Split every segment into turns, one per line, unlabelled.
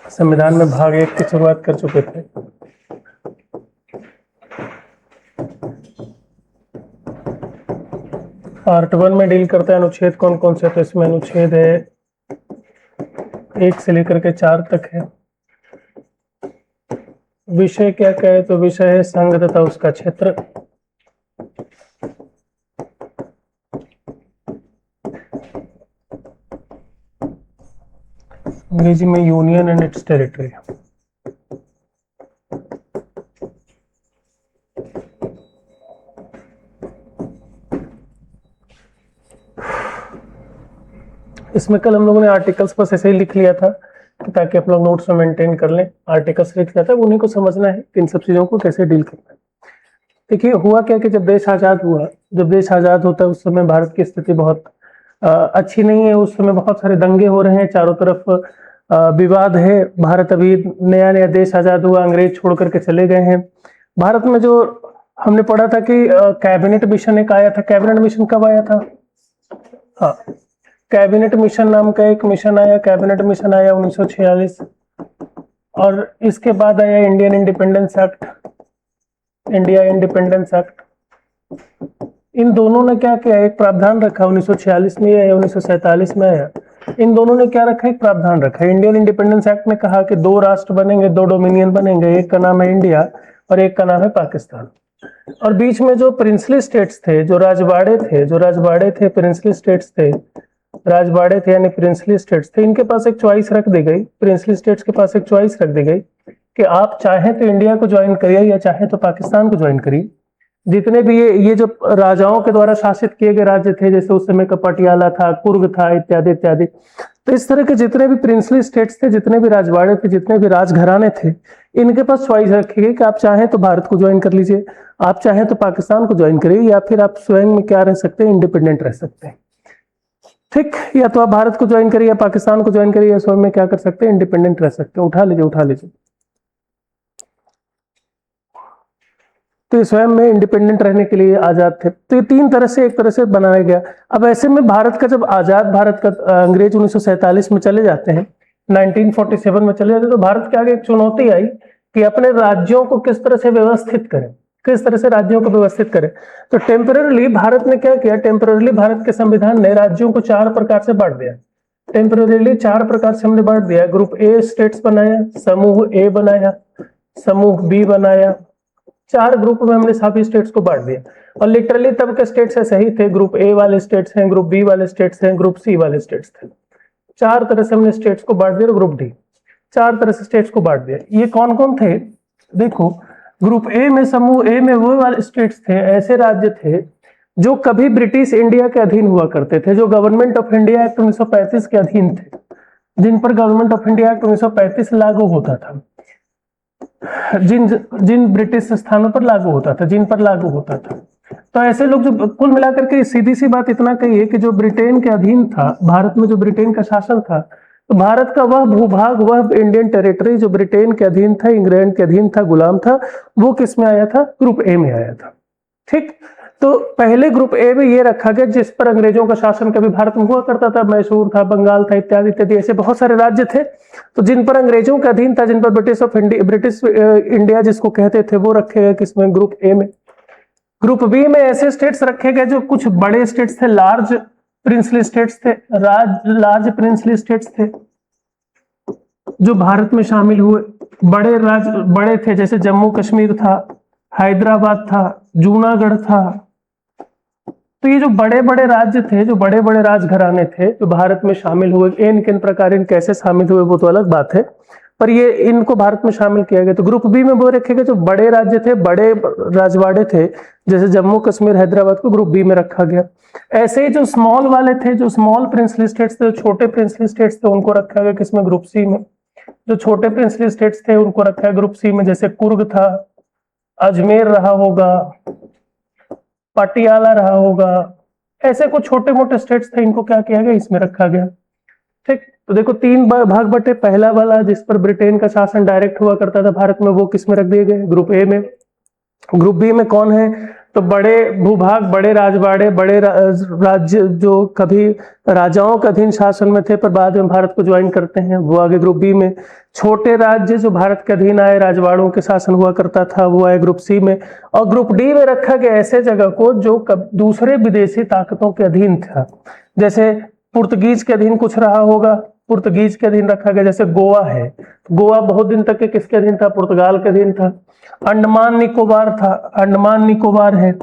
संविधान में भाग 1 की शुरुआत कर चुके थे। पार्ट 1 में डील करता है अनुच्छेद कौन कौन से, तो इसमें अनुच्छेद है 1 से लेकर के 4 तक है। विषय क्या क्या है, तो विषय है संघ तथा उसका क्षेत्र। अंग्रेजी में यूनियन एंड इट्स टेरिटरी। इसमें कल हम लोगों ने आर्टिकल्स बस ऐसे ही लिख लिया था ताकि आप लोग नोट्स में मेंटेन कर लें। आर्टिकल्स लिख लिया था, उन्हीं को समझना है कि इन सब चीजों को कैसे डील करना है। देखिए हुआ क्या कि जब देश आजाद हुआ, जब देश आजाद होता है उस समय भारत की स्थिति बहुत अच्छी नहीं है। उस समय बहुत सारे दंगे हो रहे हैं, चारों तरफ विवाद है। भारत अभी नया नया देश आजाद हुआ, अंग्रेज छोड़ करके चले गए हैं। भारत में जो हमने पढ़ा था कि कैबिनेट मिशन एक आया था। कैबिनेट मिशन कब आया था? हाँ, कैबिनेट मिशन नाम का एक मिशन आया। कैबिनेट मिशन आया 1946 और इसके बाद आया Indian Independence Act, India Independence Act. इन दोनों ने क्या किया, एक प्रावधान रखा 1946 में या 1947 में आया। इन दोनों ने क्या रखा, एक प्रावधान रखा। इंडियन इंडिपेंडेंस एक्ट ने कहा कि 2 राष्ट्र बनेंगे, 2 डोमिनियन बनेंगे, एक का नाम है इंडिया और एक का नाम है पाकिस्तान। और बीच में जो प्रिंसली स्टेट्स थे, जो राजवाड़े थे, प्रिंसली स्टेट्स थे, राजवाड़े थे यानी प्रिंसली स्टेट्स थे, इनके पास एक चॉइस रख दी गई। प्रिंसली स्टेट्स के पास एक चॉइस रख दी गई कि आप चाहें तो इंडिया को ज्वाइन करिए या चाहे तो पाकिस्तान को ज्वाइन करिए। जितने भी ये जो राजाओं के द्वारा शासित किए गए राज्य थे, जैसे उस समय का पटियाला था, कुर्ग था, इत्यादि इत्यादि, तो इस तरह के जितने भी प्रिंसली स्टेट्स थे, जितने भी राजवाड़े थे, जितने भी राजघराने थे, इनके पास चॉइस रखी गई कि आप चाहें तो भारत को ज्वाइन कर लीजिए, आप चाहें तो पाकिस्तान को ज्वाइन करिए, या फिर आप स्वयं में क्या रह सकते हैं, इंडिपेंडेंट रह सकते हैं। ठीक, या तो आप भारत को ज्वाइन करिए या पाकिस्तान को ज्वाइन करिए, या स्वयं में क्या कर सकते हैं, इंडिपेंडेंट रह सकते हैं। उठा लीजिए। तो ये स्वयं में इंडिपेंडेंट रहने के लिए आजाद थे। तो ये 3 तरह से, एक तरह से बनाया गया। अब ऐसे में भारत का जब आजाद भारत का अंग्रेज 1947 में चले जाते हैं, 1947 में चले जाते हैं, तो भारत के आगे एक चुनौती आई कि अपने राज्यों को किस तरह से व्यवस्थित करें, किस तरह से राज्यों को व्यवस्थित करें। तो टेम्पररली भारत ने क्या किया, टेम्पररली भारत के संविधान ने राज्यों को 4 प्रकार से बांट दिया। टेम्पररली 4 प्रकार से हमने बांट दिया। ग्रुप ए स्टेट्स बनाया, समूह ए बनाया, समूह बी बनाया। 4 ग्रुप में हमने सभी स्टेट्स को बांट दिया। और लिटरली तब के स्टेट्स ऐसे ही थे, ग्रुप ए वाले स्टेट्स हैं, ग्रुप बी वाले स्टेट्स हैं, ग्रुप सी वाले स्टेट्स थे। 4 तरह से हमने स्टेट्स को बांट दिया। और ग्रुप डी, 4 तरह से स्टेट्स को बांट दिया। ये कौन कौन थे? देखो, ग्रुप ए में, समूह ए में वो वाले स्टेट्स थे, ऐसे राज्य थे जो कभी ब्रिटिश इंडिया के अधीन हुआ करते थे, जो गवर्नमेंट ऑफ इंडिया एक्ट 1935 के अधीन थे, जिन पर गवर्नमेंट ऑफ इंडिया एक्ट 1935 लागू होता था, जिन ब्रिटिश स्थानों पर लागू होता था, जिन पर लागू होता था। तो ऐसे लोग जो कुल मिलाकर के सीधी सी बात इतना कहिए कि जो ब्रिटेन के अधीन था, भारत में जो ब्रिटेन का शासन था, तो भारत का वह भूभाग, वह इंडियन टेरिटरी जो ब्रिटेन के अधीन था, इंग्लैंड के अधीन था, गुलाम था, वो किस में आया था? ग्रुप ए में आया था। ठीक, तो पहले ग्रुप ए में ये रखा गया जिस पर अंग्रेजों का शासन कभी भारत में हुआ करता था। मैसूर था, बंगाल था, इत्यादि इत्यादि, ऐसे बहुत सारे राज्य थे तो जिन पर अंग्रेजों का अधीन था, जिन पर ब्रिटिश इंडिया जिसको कहते थे, वो रखे गए किसमें? ग्रुप ए में। ग्रुप बी में ऐसे स्टेट्स रखे गए जो कुछ बड़े स्टेट्स थे, लार्ज प्रिंसली स्टेट्स थे, लार्ज प्रिंसली स्टेट्स थे जो भारत में शामिल हुए। बड़े थे, जैसे जम्मू कश्मीर था, हैदराबाद था, जूनागढ़ था। तो ये जो बड़े बड़े राज्य थे, जो बड़े बड़े राजघराने थे जो भारत में शामिल हुए, किन प्रकार इन कैसे शामिल हुए वो तो अलग बात है, पर ये इनको भारत में शामिल किया गया। तो ग्रुप बी में वो रखे गए जो बड़े राज्य थे, बड़े राजवाड़े थे, जैसे जम्मू कश्मीर, हैदराबाद को ग्रुप बी में रखा गया। ऐसे ही जो स्मॉल वाले थे, जो स्मॉल प्रिंसली स्टेट्स थे, जो छोटे प्रिंसली स्टेट्स थे, उनको रखा गया किसमें? ग्रुप सी में। जो छोटे प्रिंसली स्टेट्स थे उनको रखा है ग्रुप सी में, जैसे कुर्ग था, अजमेर रहा होगा, पटियाला रहा होगा, ऐसे कुछ छोटे मोटे स्टेट्स थे, इनको क्या किया गया? इसमें रखा गया। ठीक, तो देखो 3 भाग बटे। पहला वाला जिस पर ब्रिटेन का शासन डायरेक्ट हुआ करता था भारत में, वो किस में रख दिए गए? ग्रुप ए में। ग्रुप बी में कौन है? तो बड़े भूभाग, बड़े राजवाड़े, बड़े राज्य जो कभी राजाओं के अधीन शासन में थे पर बाद में भारत को ज्वाइन करते हैं, वो आगे ग्रुप बी में। छोटे राज्य जो भारत के अधीन आए, राजवाड़ों के शासन हुआ करता था, वो आए ग्रुप सी में। और ग्रुप डी में रखा गया ऐसे जगह को जो दूसरे विदेशी ताकतों के अधीन था, जैसे पुर्तगीज के अधीन कुछ रहा होगा, पुर्तगीज के अधीन रखा गया। जैसे गोवा है, गोवा बहुत दिन तक के किसके अधीन था? पुर्तगाल के अधीन था। अंडमान निकोबार था, अंडमान निकोबार है,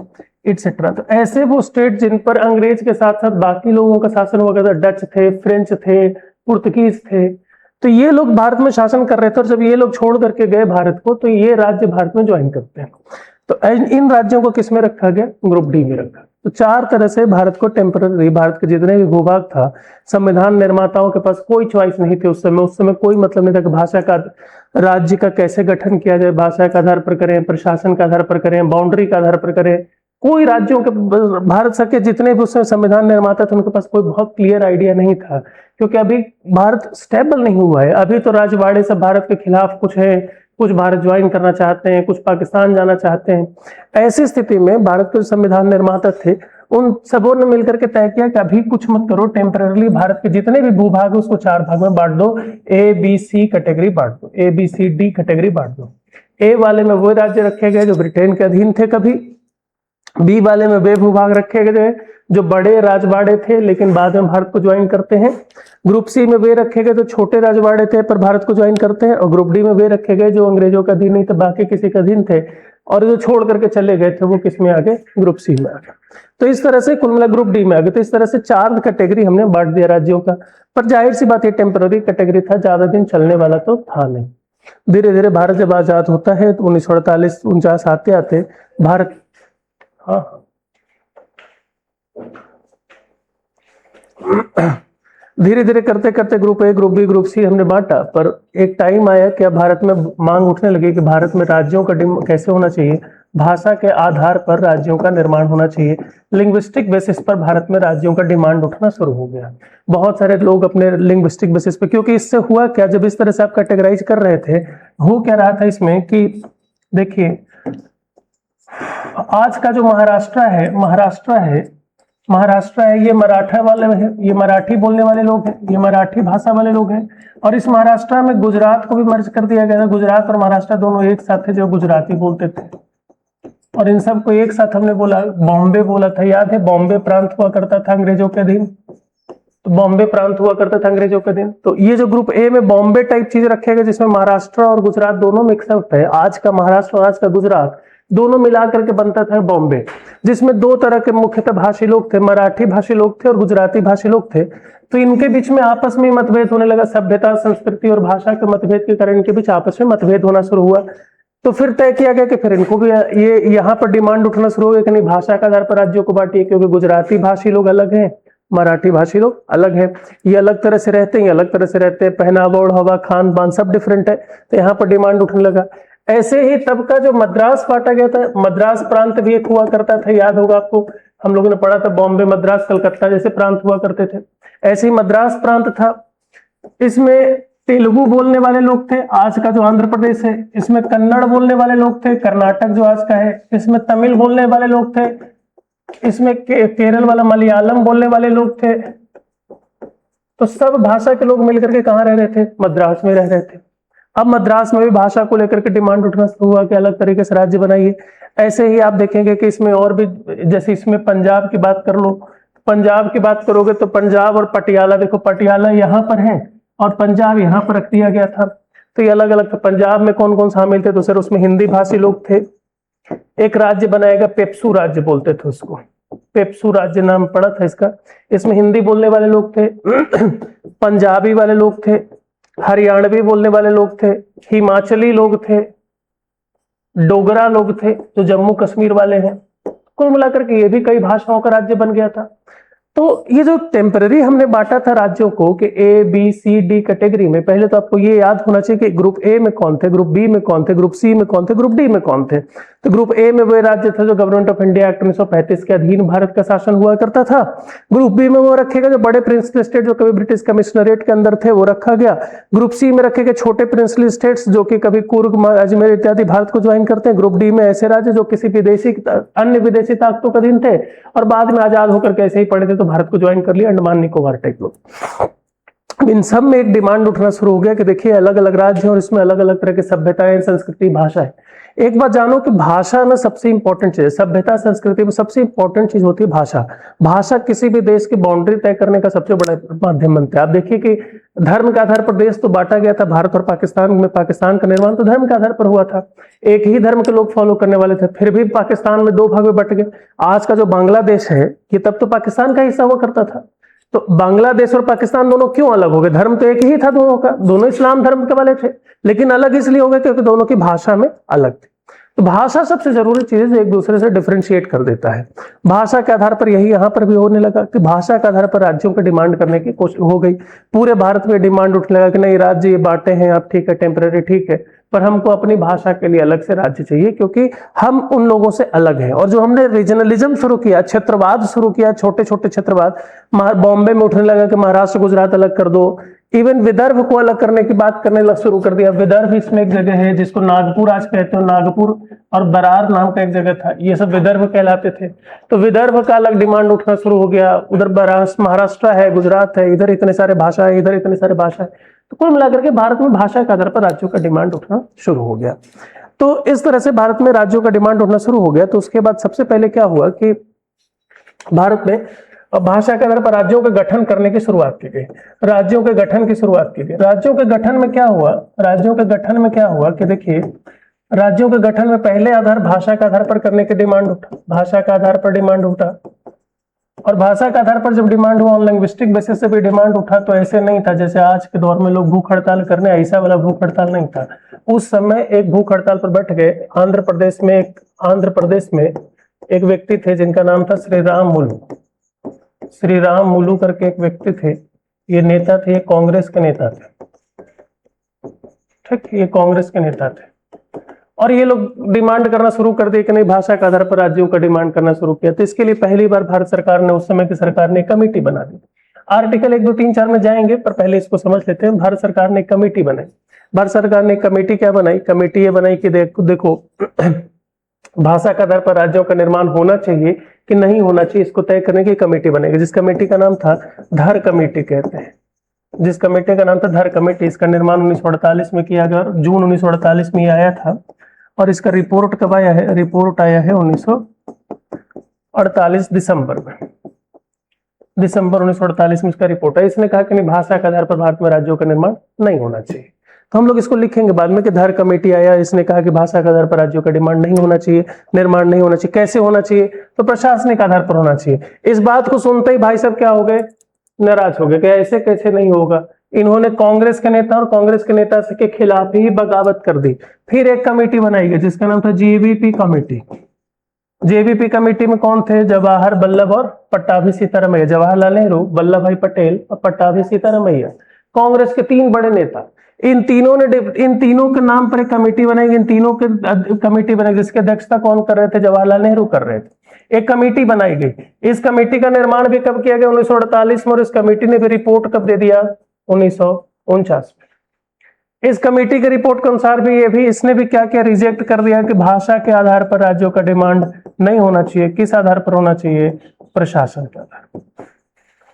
इटसेट्रा। तो ऐसे वो स्टेट जिन पर अंग्रेज के साथ साथ बाकी लोगों का शासन हुआ करता, डच थे, फ्रेंच थे, पुर्तगीज थे, तो ये लोग भारत में शासन कर रहे थे। और जब ये लोग छोड़ करके गए भारत को, तो ये राज्य भारत में ज्वाइन करते हैं। तो इन राज्यों को किस में रखा गया? ग्रुप डी में रखा। तो चार तरह से भारत को टेम्पररी, भारत के जितने भी भूभाग था, संविधान निर्माताओं के पास कोई चॉइस नहीं थी उस समय कोई मतलब नहीं था कि भाषा का, राज्य का कैसे गठन किया जाए, भाषा के आधार पर करें, प्रशासन के आधार पर करें, बाउंड्री के आधार पर करें। कोई राज्यों के, भारत के जितने भी उस समय संविधान निर्माता थे उनके पास कोई बहुत क्लियर आइडिया नहीं था, क्योंकि अभी भारत स्टेबल नहीं हुआ है। अभी तो राजवाड़े सब भारत के खिलाफ कुछ है, कुछ भारत ज्वाइन करना चाहते हैं, कुछ पाकिस्तान जाना चाहते हैं। ऐसी स्थिति में भारत के संविधान निर्माता थे, उन सबों ने मिलकर के तय किया कि अभी कुछ मत करो, टेम्पररी भारत के जितने भी भूभाग है उसको चार भाग में बांट दो, ए बी सी कैटेगरी बांट दो, A B C D category बांट दो। ए वाले में वो राज्य रखे गए जो ब्रिटेन के अधीन थे कभी, बी वाले में वे भूभाग रखे गए जो बड़े राजवाड़े थे लेकिन बाद में भारत को ज्वाइन करते हैं, ग्रुप सी में वे रखे गए जो छोटे राजवाड़े थे पर भारत को ज्वाइन करते हैं, और ग्रुप डी में वे रखे गए जो अंग्रेजों के अधीन नहीं थे, बाकी किसी के अधीन थे, और जो छोड़ करके चले गए थे वो किस में आ गए? ग्रुप सी में आ गए। तो इस तरह से कुल मिला ग्रुप डी में आ गए। तो इस तरह से चार कैटेगरी हमने बांट दिया राज्यों का। पर जाहिर सी बात, ये टेम्पररी कैटेगरी था, ज्यादा दिन चलने वाला तो था नहीं। धीरे धीरे भारत जब आजाद होता है तो 1948-49 आते आते भारत, हाँ धीरे धीरे करते करते group A, group B, group C हमने बांटा। पर एक टाइम आया कि अब भारत में मांग उठने लगी कि भारत में राज्यों का कैसे होना चाहिए, भाषा के आधार पर राज्यों का निर्माण होना चाहिए। लिंग्विस्टिक बेसिस पर भारत में राज्यों का डिमांड उठना शुरू हो गया। बहुत सारे लोग अपने लिंग्विस्टिक बेसिस पे, क्योंकि इससे हुआ क्या, जब इस तरह से आप कैटेगराइज कर रहे थे, हो क्या रहा था इसमें कि देखिए, आज का जो महाराष्ट्र है, ये मराठा वाले हैं, ये मराठी बोलने वाले लोग हैं, ये मराठी भाषा वाले लोग हैं। और इस महाराष्ट्र में गुजरात को भी मर्ज कर दिया गया था। गुजरात और महाराष्ट्र दोनों एक साथ थे जो गुजराती बोलते थे, और इन सबको एक साथ हमने बोला, बॉम्बे बोला था, याद है? बॉम्बे प्रांत हुआ करता था अंग्रेजों के अधीन, तो बॉम्बे प्रांत हुआ करता था अंग्रेजों के अधीन। तो ये जो ग्रुप ए में बॉम्बे टाइप चीज रखे गए, जिसमें महाराष्ट्र और गुजरात दोनों मिक्सअप है, आज का महाराष्ट्र और आज का गुजरात दोनों मिला करके बनता था बॉम्बे, जिसमें दो तरह के मुख्यतः भाषी लोग थे, मराठी भाषी लोग थे और गुजराती भाषी लोग थे। तो इनके बीच में आपस में मतभेद होने लगा, सभ्यता, संस्कृति और भाषा के मतभेद के कारण इनके बीच आपस में मतभेद होना शुरू हुआ। तो फिर तय किया गया कि फिर इनको भी ये यहाँ पर डिमांड उठना शुरू हो गया कि नहीं, भाषा के आधार पर राज्यों को बांटिए, क्योंकि गुजराती भाषी लोग अलग हैं, मराठी भाषी लोग अलग हैं, ये अलग तरह से रहते हैं, ये अलग तरह से रहते हैं, पहनावा, ओढ़ावा, खान पान सब डिफरेंट है। तो यहाँ पर डिमांड उठने लगा। ऐसे ही तब का जो मद्रास बांटा गया था, मद्रास प्रांत भी एक हुआ करता था, याद होगा आपको, हम लोगों ने पढ़ा था, बॉम्बे, मद्रास, कलकत्ता जैसे प्रांत हुआ करते थे। ऐसे ही मद्रास प्रांत था, इसमें तेलुगु बोलने वाले लोग थे, आज का जो आंध्र प्रदेश है, इसमें कन्नड़ बोलने वाले लोग थे, कर्नाटक जो आज का है, इसमें तमिल बोलने वाले लोग थे, इसमें केरल वाला मलयालम बोलने वाले लोग थे। तो सब भाषा के लोग मिलकर के कहाँ रह रहे थे? मद्रास में रह रहे थे। अब मद्रास में भी भाषा को लेकर के डिमांड उठना शुरू हुआ कि अलग तरीके से राज्य बनाइए। ऐसे ही आप देखेंगे कि इसमें और भी, जैसे इसमें पंजाब की बात कर लो, पंजाब की बात करोगे तो पंजाब और पटियाला, देखो पटियाला यहाँ पर है और पंजाब यहाँ पर रख दिया गया था, तो ये अलग अलग था। पंजाब में कौन कौन शामिल थे? तो सर उसमें हिंदी भाषी लोग थे। एक राज्य बनाएगा, पेप्सू राज्य बोलते थे उसको, पेप्सू राज्य नाम पड़ा था इसका। इसमें हिंदी बोलने वाले लोग थे, पंजाबी वाले लोग थे, हरियाणवी बोलने वाले लोग थे, हिमाचली लोग थे, डोगरा लोग थे जो जम्मू कश्मीर वाले हैं। कुल मिलाकर के ये भी कई भाषाओं का राज्य बन गया था। तो ये जो टेम्पररी हमने बांटा था राज्यों को कि A B C D category में, पहले तो आपको ये याद होना चाहिए कि ग्रुप ए में कौन थे, ग्रुप बी में कौन थे, ग्रुप सी में कौन थे, ग्रुप डी में कौन थे। तो ग्रुप ए में वो राज्य था जो गवर्नमेंट ऑफ इंडिया एक्ट 1935 के अधीन भारत का शासन हुआ करता था। ग्रुप बी में वो रखेगा जो बड़े प्रिंसली स्टेट जो कभी ब्रिटिश कमिश्नरेट के अंदर थे वो रखा गया। ग्रुप सी में रखे गए छोटे प्रिंसली स्टेट्स जो कि कभी कुर्ग अजमेर इत्यादि भारत को ज्वाइन करते हैं। ग्रुप डी में ऐसे राज्य जो किसी विदेशी अन्य विदेशी ताकतों के अधीन थे और बाद में आजाद होकर के ऐसे ही पड़े थे तो भारत को ज्वाइन कर लिया, अंडमान निकोबार टाइप लोग। इन सब में एक डिमांड उठना शुरू हो गया कि देखिए अलग अलग राज्य हैं और इसमें अलग अलग तरह की सभ्यताएं, संस्कृति, भाषा है। एक बात जानो कि भाषा ना सबसे इंपॉर्टेंट चीज है। सभ्यता संस्कृति में सबसे इंपॉर्टेंट चीज होती है भाषा। भाषा किसी भी देश की बाउंड्री तय करने का सबसे बड़ा माध्यम बनता है। आप देखिए कि धर्म के आधार पर देश तो बांटा गया था, भारत और पाकिस्तान में। पाकिस्तान का निर्माण तो धर्म के आधार पर हुआ था, एक ही धर्म के लोग फॉलो करने वाले थे, फिर भी पाकिस्तान में दो भाग में बट गए। आज का जो बांग्लादेश है ये तब तो पाकिस्तान का हिस्सा हुआ करता था। तो बांग्लादेश और पाकिस्तान दोनों क्यों अलग हो गए? धर्म तो एक ही था दोनों का, दोनों इस्लाम धर्म के वाले थे, लेकिन अलग इसलिए हो गए क्योंकि दोनों की भाषा में अलग थी। तो भाषा सबसे जरूरी चीज है जो एक दूसरे से डिफरेंशिएट कर देता है। भाषा के आधार पर यही यहाँ पर भी होने लगा कि भाषा के आधार पर राज्यों को डिमांड करने की कोशिश हो गई। पूरे भारत में डिमांड उठने लगा कि नहीं राज्य ये बांटे हैं आप, ठीक है टेम्पररी ठीक है, पर हमको अपनी भाषा के लिए अलग से राज्य चाहिए क्योंकि हम उन लोगों से अलग हैं। और जो हमने रीजनलिज्म शुरू किया, क्षेत्रवाद शुरू किया, छोटे छोटे क्षेत्रवाद, बॉम्बे में उठने लगा कि महाराष्ट्र गुजरात अलग कर दो। इवन विदर्भ को अलग करने की बात करने शुरू कर दिया। विदर्भ इसमें एक जगह है जिसको नागपुर आज कहते हो, नागपुर और बरार नाम का एक जगह था, ये सब विदर्भ कहलाते थे। तो विदर्भ का अलग डिमांड उठना शुरू हो गया। उधर महाराष्ट्र है, गुजरात है, इधर इतने सारे भाषा है, इधर इतने सारे भाषा है। तो कुल मिलाकर के भारत में भाषा के आधार पर राज्यों का डिमांड उठना शुरू हो गया। तो इस तरह से भारत में राज्यों का डिमांड उठना शुरू हो गया। तो उसके बाद सबसे पहले क्या हुआ कि भारत में भाषा के आधार पर राज्यों के गठन करने की शुरुआत की गई। राज्यों के गठन की शुरुआत की गई। राज्यों के गठन में क्या हुआ? राज्यों के गठन में क्या हुआ कि देखिए राज्यों के गठन में पहले आधार भाषा के आधार पर करने की डिमांड उठा, भाषा के आधार पर डिमांड उठा। और भाषा के आधार पर जब डिमांड हुआ, लिंग्विस्टिक बेसिस से भी डिमांड उठा। तो ऐसे नहीं था जैसे आज के दौर में लोग भूख हड़ताल करने, ऐसा वाला भूख हड़ताल नहीं था। उस समय एक भूख हड़ताल पर बैठ गए। आंध्र प्रदेश में एक व्यक्ति थे जिनका नाम था श्री राम मुलू करके एक व्यक्ति थे। ये नेता थे, ये कांग्रेस के नेता थे, ठीक, ये कांग्रेस के नेता थे। और ये लोग डिमांड करना शुरू कर दिए कि नहीं भाषा के आधार पर राज्यों का डिमांड करना शुरू किया। तो इसके लिए पहली बार भारत सरकार ने, उस समय की सरकार ने कमेटी बना दी। आर्टिकल 1, 2, 3, 4 में जाएंगे पर पहले इसको समझ लेते हैं। भारत सरकार ने कमेटी बनाई। भारत सरकार ने कमेटी क्या बनाई? कमेटी ये बनाई कि देखो भाषा के आधार पर राज्यों का निर्माण होना चाहिए कि नहीं होना चाहिए, इसको तय करने की कमेटी बनेगी, जिस कमेटी का नाम था धर कमेटी कहते हैं। जिस कमेटी का नाम था धर कमेटी। इसका निर्माण 1948 में किया गया और जून 1948 में आया था। और इसका रिपोर्ट कब आया है? रिपोर्ट आया है 1948 दिसंबर में। दिसंबर 1948 में इसका रिपोर्ट है। इसने कहा कि नहीं भाषा के आधार पर भारत में राज्यों का निर्माण नहीं होना चाहिए। तो हम लोग इसको लिखेंगे बाद में कि धर कमेटी आया, इसने कहा कि भाषा के आधार पर राज्यों का डिमांड नहीं होना चाहिए, निर्माण नहीं होना चाहिए। कैसे होना चाहिए? तो प्रशासनिक आधार पर होना चाहिए। इस बात को सुनते ही भाई साहब क्या हो गए? नाराज हो गए कि ऐसे कैसे नहीं होगा। इन्होंने कांग्रेस के नेता और कांग्रेस के नेता के खिलाफ ही बगावत कर दी। फिर एक कमेटी बनाई गई जिसका नाम था जेबीपी कमेटी। जेबीपी कमेटी में कौन थे? जवाहर वल्लभ और पट्टाभी सीतारामैया। जवाहरलाल नेहरू, वल्लभ भाई पटेल और पट्टाभी सीतारामैया, कांग्रेस के 3 बड़े नेता। इन तीनों के नाम पर एक कमेटी बनाई। इन तीनों के कमेटी बनाई जिसकी अध्यक्षता कौन कर रहे थे? जवाहरलाल नेहरू कर रहे थे। एक कमेटी बनाई गई। इस कमेटी का निर्माण भी कब किया गया? 1948 में। और इस कमेटी ने भी रिपोर्ट कब दे दिया? 1949 में। इस कमेटी के रिपोर्ट के अनुसार भी इसने भी क्या किया? रिजेक्ट कर दिया कि भाषा के आधार पर राज्यों का डिमांड नहीं होना चाहिए। किस आधार पर होना चाहिए? प्रशासन के आधार पर।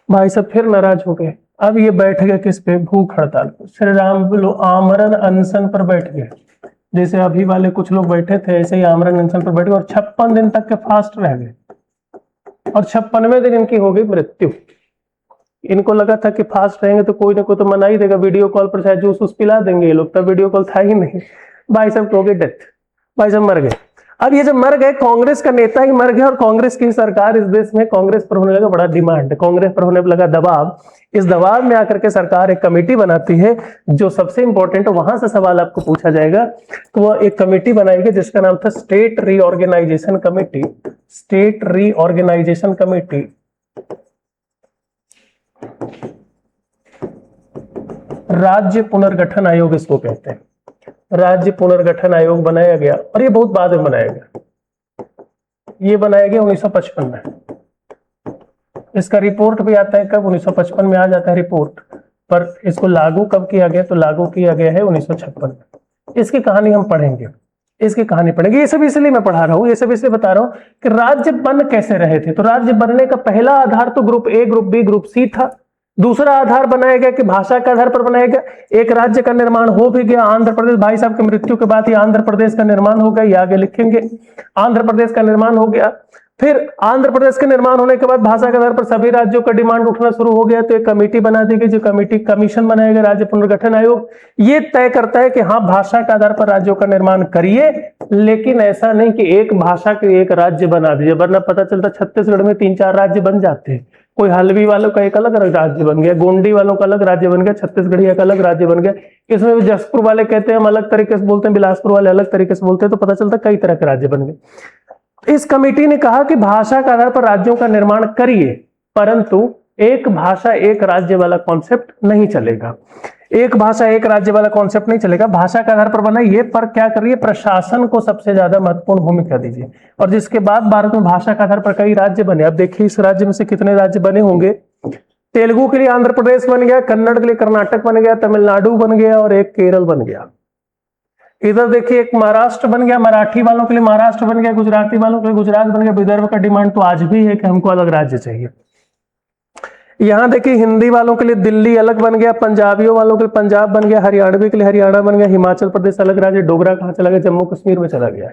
भाई सब फिर नाराज हो गए। अब ये बैठ गए किस पे? भूख हड़ताल पर। श्री राम आमरण अनशन पर बैठ गए। जैसे अभी वाले कुछ लोग बैठे थे ऐसे ही आमरण अनशन पर बैठ गए और 56 दिन तक के फास्ट रह गए। और 56वें दिन इनकी हो गई मृत्यु। इनको लगा था कि फास्ट रहेंगे तो कोई ना कोई तो मना ही देगा, वीडियो कॉल पर शायद जूस पिला देंगे ये लोग। तब वीडियो कॉल था ही नहीं। भाई साहब हो गए डेथ, भाई साहब मर गए। अब ये जब मर गए, कांग्रेस का नेता ही मर गया और कांग्रेस की सरकार, इस देश में कांग्रेस पर होने लगा बड़ा डिमांड, कांग्रेस पर होने लगा दबाव। इस दबाव में आकर के सरकार एक कमेटी बनाती है। जो सबसे इंपॉर्टेंट वहां से सवाल आपको पूछा जाएगा, तो वह एक कमेटी बनाएगी जिसका नाम था state reorganisation committee. State reorganisation committee राज्य पुनर्गठन आयोग इसको कहते हैं। राज्य पुनर्गठन आयोग बनाया गया, और ये बहुत बाद में बनाया गया। ये बनाया गया 1955 में। इसका रिपोर्ट भी आता है कब, 1955 में आ जाता है रिपोर्ट, पर इसको लागू कब किया गया, तो लागू किया गया है 1956 में। इसकी कहानी हम पढ़ेंगे, इसकी कहानी पढ़ेंगे। ये सब इसलिए मैं पढ़ा रहा हूं, ये सब इसलिए बता रहा हूं कि राज्य बन कैसे रहे थे। तो राज्य बनने का पहला आधार तो group A, group B, group C था। दूसरा आधार बनाया गया कि भाषा के आधार पर बनाया गया। एक राज्य का निर्माण हो भी गया, आंध्र प्रदेश। भाई साहब की मृत्यु के बाद ही आंध्र प्रदेश का निर्माण हो गया, ये आगे लिखेंगे। आंध्र प्रदेश का निर्माण हो गया। फिर आंध्र प्रदेश के निर्माण होने के बाद भाषा के आधार पर सभी राज्यों का डिमांड उठना शुरू हो गया, तो एक कमेटी बना दी गई, जो कमेटी कमीशन बनाया गया, राज्य पुनर्गठन आयोग। ये तय करता है कि हाँ, भाषा के आधार पर राज्यों का निर्माण करिए, लेकिन ऐसा नहीं कि एक भाषा के एक राज्य बना दीजिए, वरना पता चलता छत्तीसगढ़ में 3-4 राज्य बन जाते हैं। कोई हल्बी वालों का एक अलग राज्य बन गया, गोंडी वालों का अलग राज्य बन गया, छत्तीसगढ़ी एक अलग राज्य बन गया। इसमें भी जसपुर वाले कहते हैं हम अलग तरीके से बोलते हैं, बिलासपुर वाले अलग तरीके से बोलते हैं, तो पता चलता कई तरह के राज्य बन गए। इस कमेटी ने कहा कि भाषा के आधार पर राज्यों का निर्माण करिए, परंतु एक भाषा एक राज्य वाला कॉन्सेप्ट नहीं चलेगा। एक भाषा एक राज्य वाला कॉन्सेप्ट नहीं चलेगा, भाषा के आधार पर बनाइए, पर क्या करिए, प्रशासन को सबसे ज्यादा महत्वपूर्ण भूमिका दीजिए। और जिसके बाद भारत में भाषा के आधार पर कई राज्य बने। अब देखिए इस राज्य में से कितने राज्य बने होंगे। तेलुगु के लिए आंध्र प्रदेश बन गया, कन्नड़ के लिए कर्नाटक बन गया, तमिलनाडु बन गया, और एक केरल बन गया। इधर देखिए एक महाराष्ट्र बन गया, मराठी वालों के लिए महाराष्ट्र बन गया, गुजराती वालों के लिए गुजरात बन गया। विदर्भ का डिमांड तो आज भी है कि हमको अलग राज्य चाहिए। यहां देखिए हिंदी वालों के लिए दिल्ली अलग बन गया, पंजाबियों वालों के लिए पंजाब बन गया, हरियाणवी के लिए हरियाणा बन गया, हिमाचल प्रदेश अलग राज्य, डोगरा कहां चला गया, जम्मू कश्मीर में चला गया।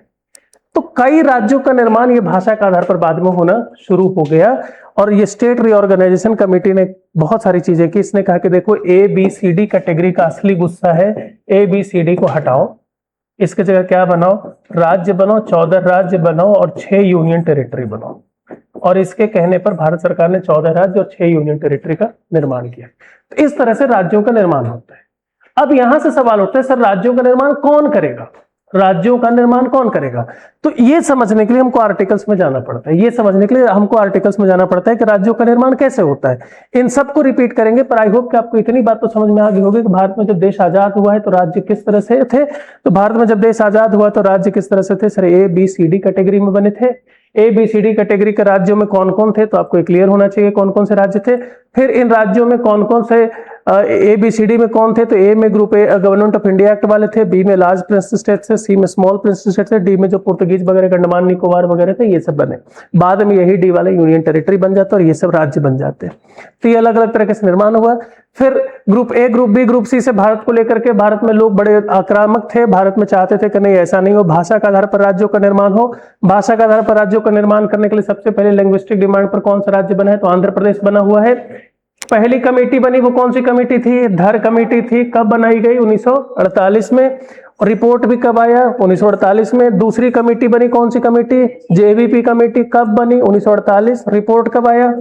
तो कई राज्यों का निर्माण ये भाषा के आधार पर बाद में होना शुरू हो गया। और ये स्टेट रीऑर्गेनाइजेशन कमेटी ने बहुत सारी चीजें की। इसने कहा कि देखो ABCD कैटेगरी का असली गुस्सा है, ABCD को हटाओ, इसके जगह क्या बनाओ, राज्य बनाओ, 14 राज्य बनाओ और 6 यूनियन टेरिटरी बनाओ। और इसके कहने पर भारत सरकार ने 14 राज्य और 6 यूनियन टेरिटरी का निर्माण किया। तो इस तरह से राज्यों का निर्माण होता है। अब यहां से सवाल उठता है, सर राज्यों का निर्माण कौन करेगा, राज्यों का निर्माण कौन करेगा। तो ये समझने के लिए हमको आर्टिकल्स में जाना पड़ता है, ये समझने के लिए हमको आर्टिकल्स में जाना पड़ता है कि राज्यों का निर्माण कैसे होता है। इन सबको रिपीट करेंगे, पर आई होप कि आपको इतनी बात तो समझ में आ गई होगी कि भारत में जब देश आजाद हुआ है तो राज्य किस तरह से थे। तो भारत में जब देश आजाद हुआ तो राज्य किस तरह से थे, सर ABCD कैटेगरी में बने थे। ABCD कैटेगरी के राज्यों में कौन कौन थे, तो आपको क्लियर होना चाहिए कौन कौन से राज्य थे। फिर इन राज्यों में कौन कौन से ABCD में कौन थे, तो A में group A government of India act वाले थे, B में लार्ज प्रिंस स्टेट थे, C में स्मॉल प्रिंस स्टेट थे, D में जो पुर्तगीज वगैरह अंडमान निकोबार वगैरह थे, ये सब बने। बाद में यही D वाले यूनियन टेरिटरी बन जाते और ये सब राज्य बन जाते हैं। तो ये अलग अलग तरह से निर्माण हुआ। फिर group A, group B, group C से भारत को लेकर के भारत में लोग बड़े आक्रामक थे, भारत में चाहते थे कि नहीं ऐसा नहीं हो, भाषा के आधार पर राज्यों का निर्माण हो। भाषा के आधार पर राज्यों का निर्माण करने के लिए सबसे पहले लैंग्विस्टिक डिमांड पर कौन सा राज्य बना है, तो आंध्र प्रदेश बना हुआ है। पहली कमेटी बनी वो कौन सी कमेटी थी, धर कमेटी थी। कब बनाई गई, 1948 में। और रिपोर्ट भी कब आया, 1948 में। दूसरी कमेटी बनी कौन सी कमेटी, JVP कमेटी। कब बनी, 1948। रिपोर्ट कब आया,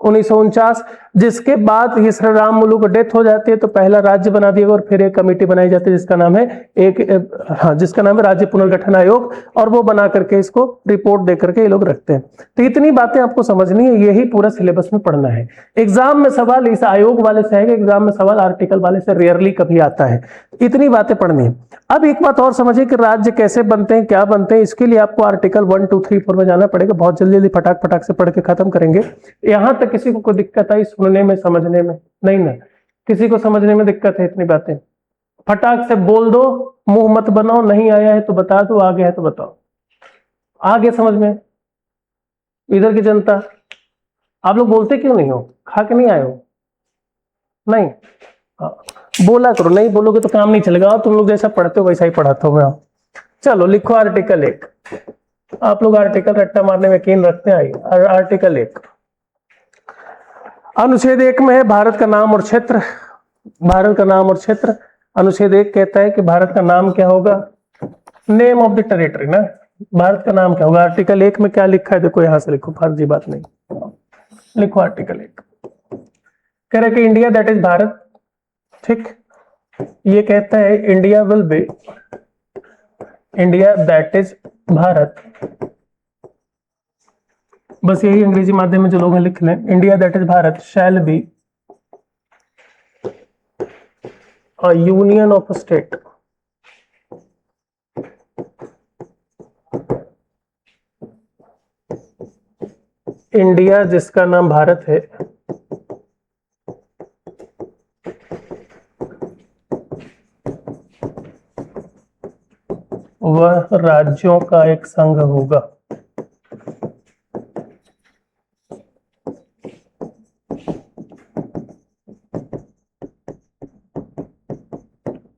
1949। जिसके बाद ये श्री राम मुलू को डेथ हो जाती है तो पहला राज्य बना दिया और फिर एक कमेटी बनाई जाती है जिसका नाम है जिसका नाम है राज्य पुनर्गठन आयोग। और वो बना करके इसको रिपोर्ट दे करके ये लोग रखते हैं। तो इतनी बातें आपको समझनी है, यही पूरा सिलेबस में पढ़ना है। एग्जाम में सवाल इस आयोग वाले से है, एग्जाम में सवाल आर्टिकल वाले से रेयरली कभी आता है। इतनी बातें पढ़नी है। अब एक बात और समझिए कि राज्य कैसे बनते हैं, क्या बनते हैं। इसके लिए आपको आर्टिकल 1, 2, 3, 4 में जाना पड़ेगा। बहुत जल्दी जल्दी फटाक फटाक से पढ़ के खत्म करेंगे। यहां तक किसी को कोई दिक्कत आई सुनने में, समझने में? नहीं ना, किसी को समझने में दिक्कत है? इतनी बातें फटाक से बोल दो, मुंह मत बनाओ। नहीं आया है तो बता दो, आ गया है तो बताओ। आ गया समझ में? इधर की जनता, आप लोग बोलते क्यों नहीं हो? खा के नहीं आए हो? नहीं बोला करो, नहीं बोलोगे तो काम नहीं चलेगा। तुम लोग जैसा पढ़ते हो वैसा ही पढ़ाता हूं मैं। चलो लिखो आर्टिकल 1। आप लोग आर्टिकल रट्टा मारने में यकीन रखते हैं। आर्टिकल 1 अनुच्छेद 1 में है भारत का नाम और क्षेत्र। भारत का नाम और क्षेत्र। अनुच्छेद 1 कहता है कि भारत का नाम क्या होगा, नेम ऑफ द टेरिटरी ना। भारत का नाम क्या होगा। आर्टिकल 1 में क्या लिखा है, देखो यहां से लिखो, फर्जी बात नहीं। लिखो आर्टिकल 1 कह रहे कि इंडिया दैट इज भारत। ठीक, ये कहता है India will be, India that is Bharat. बस यही अंग्रेजी माध्यम में जो लोग हैं लिख लें। India that is Bharat shall be a union of state. India जिसका नाम भारत है, वह राज्यों का एक संघ होगा।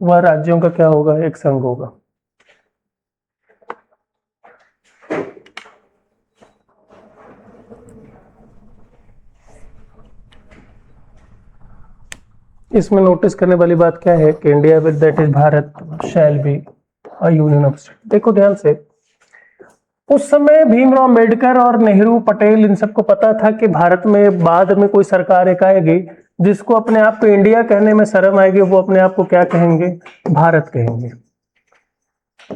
वह राज्यों का क्या होगा? एक संघ होगा। इसमें नोटिस करने वाली बात क्या है कि India with that is Bharat shall be a union of state. देखो ध्यान से, उस समय भीमराव अम्बेडकर और नेहरू पटेल इन सबको पता था कि भारत में बाद में कोई सरकार एक आएगी जिसको अपने आप को इंडिया कहने में शर्म आएगी, वो अपने आप को क्या कहेंगे? भारत कहेंगे।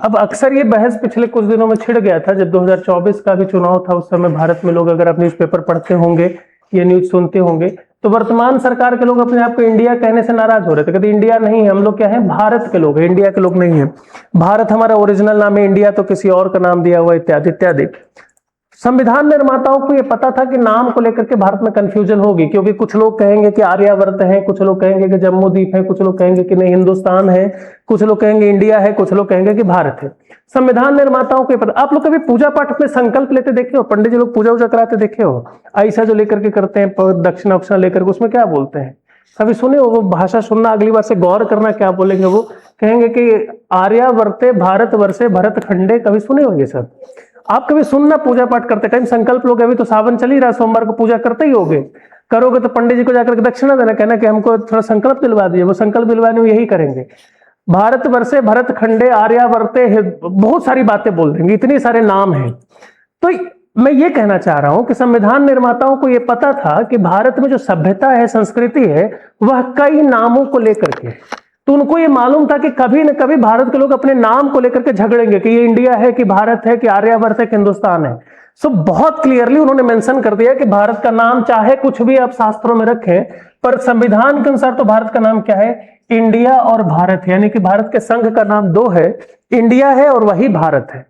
अब अक्सर ये बहस पिछले कुछ दिनों में छिड़ गया था, जब 2024 का भी चुनाव था। उस समय भारत में लोग, अगर आप न्यूज़पेपर पढ़ते होंगे, ये न्यूज सुनते होंगे, तो वर्तमान सरकार के लोग अपने आप को इंडिया कहने से नाराज हो रहे थे। कहते इंडिया नहीं है, हम लोग क्या है? भारत के लोग हैं, इंडिया के लोग नहीं है। भारत हमारा ओरिजिनल नाम है, इंडिया तो किसी और का नाम दिया हुआ, इत्यादि इत्यादि। संविधान निर्माताओं को यह पता था कि नाम को लेकर के भारत में कंफ्यूजन होगी, क्योंकि कुछ लोग कहेंगे कि आर्यावर्त है, कुछ लोग कहेंगे कि जम्मू द्वीप है, कुछ लोग कहेंगे कि नहीं हिंदुस्तान है, कुछ लोग कहेंगे इंडिया है, कुछ लोग कहेंगे कि भारत है। संविधान निर्माताओं को पता। आप लोग कभी पूजा पाठ में संकल्प लेते देखे हो? पंडित जी लोग पूजा वूजा कराते देखे हो? ऐसा जो लेकर के करते हैं, दक्षिणा उक्षिणा लेकर के, उसमें क्या बोलते हैं? कभी सुने हो? वो भाषा सुनना, अगली बार से गौर करना, क्या बोलेंगे वो? कहेंगे कि आर्यावर्ते भारत वर्षे भरत खंडे। कभी सुने हो ये सब? आप कभी सुनना, पूजा पाठ करते टाइम संकल्प लोगे। अभी तो सावन चल ही रहा, सोमवार को पूजा करते ही होगे, करोगे तो पंडित जी को जाकर के दक्षिणा देना, कहना कि हमको थोड़ा संकल्प दिलवा दीजिए। वो संकल्प दिलवाने में यही करेंगे, भारत वर्षे भरत खंडे आर्यावर्ते, बहुत सारी बातें बोल देंगे, इतने सारे नाम हैं। तो मैं ये कहना चाह रहा हूं कि संविधान निर्माताओं को यह पता था कि भारत में जो सभ्यता है, संस्कृति है, वह कई नामों को लेकर के। तो उनको ये मालूम था कि कभी न कभी भारत के लोग अपने नाम को लेकर के झगड़ेंगे कि ये इंडिया है कि भारत है कि आर्यावर्त है कि हिंदुस्तान है। सो बहुत क्लियरली उन्होंने मेंशन कर दिया कि भारत का नाम चाहे कुछ भी आप शास्त्रों में रखें, पर संविधान के अनुसार तो भारत का नाम क्या है? इंडिया और भारत है। यानी कि भारत के संघ का नाम दो है, इंडिया है और वही भारत है।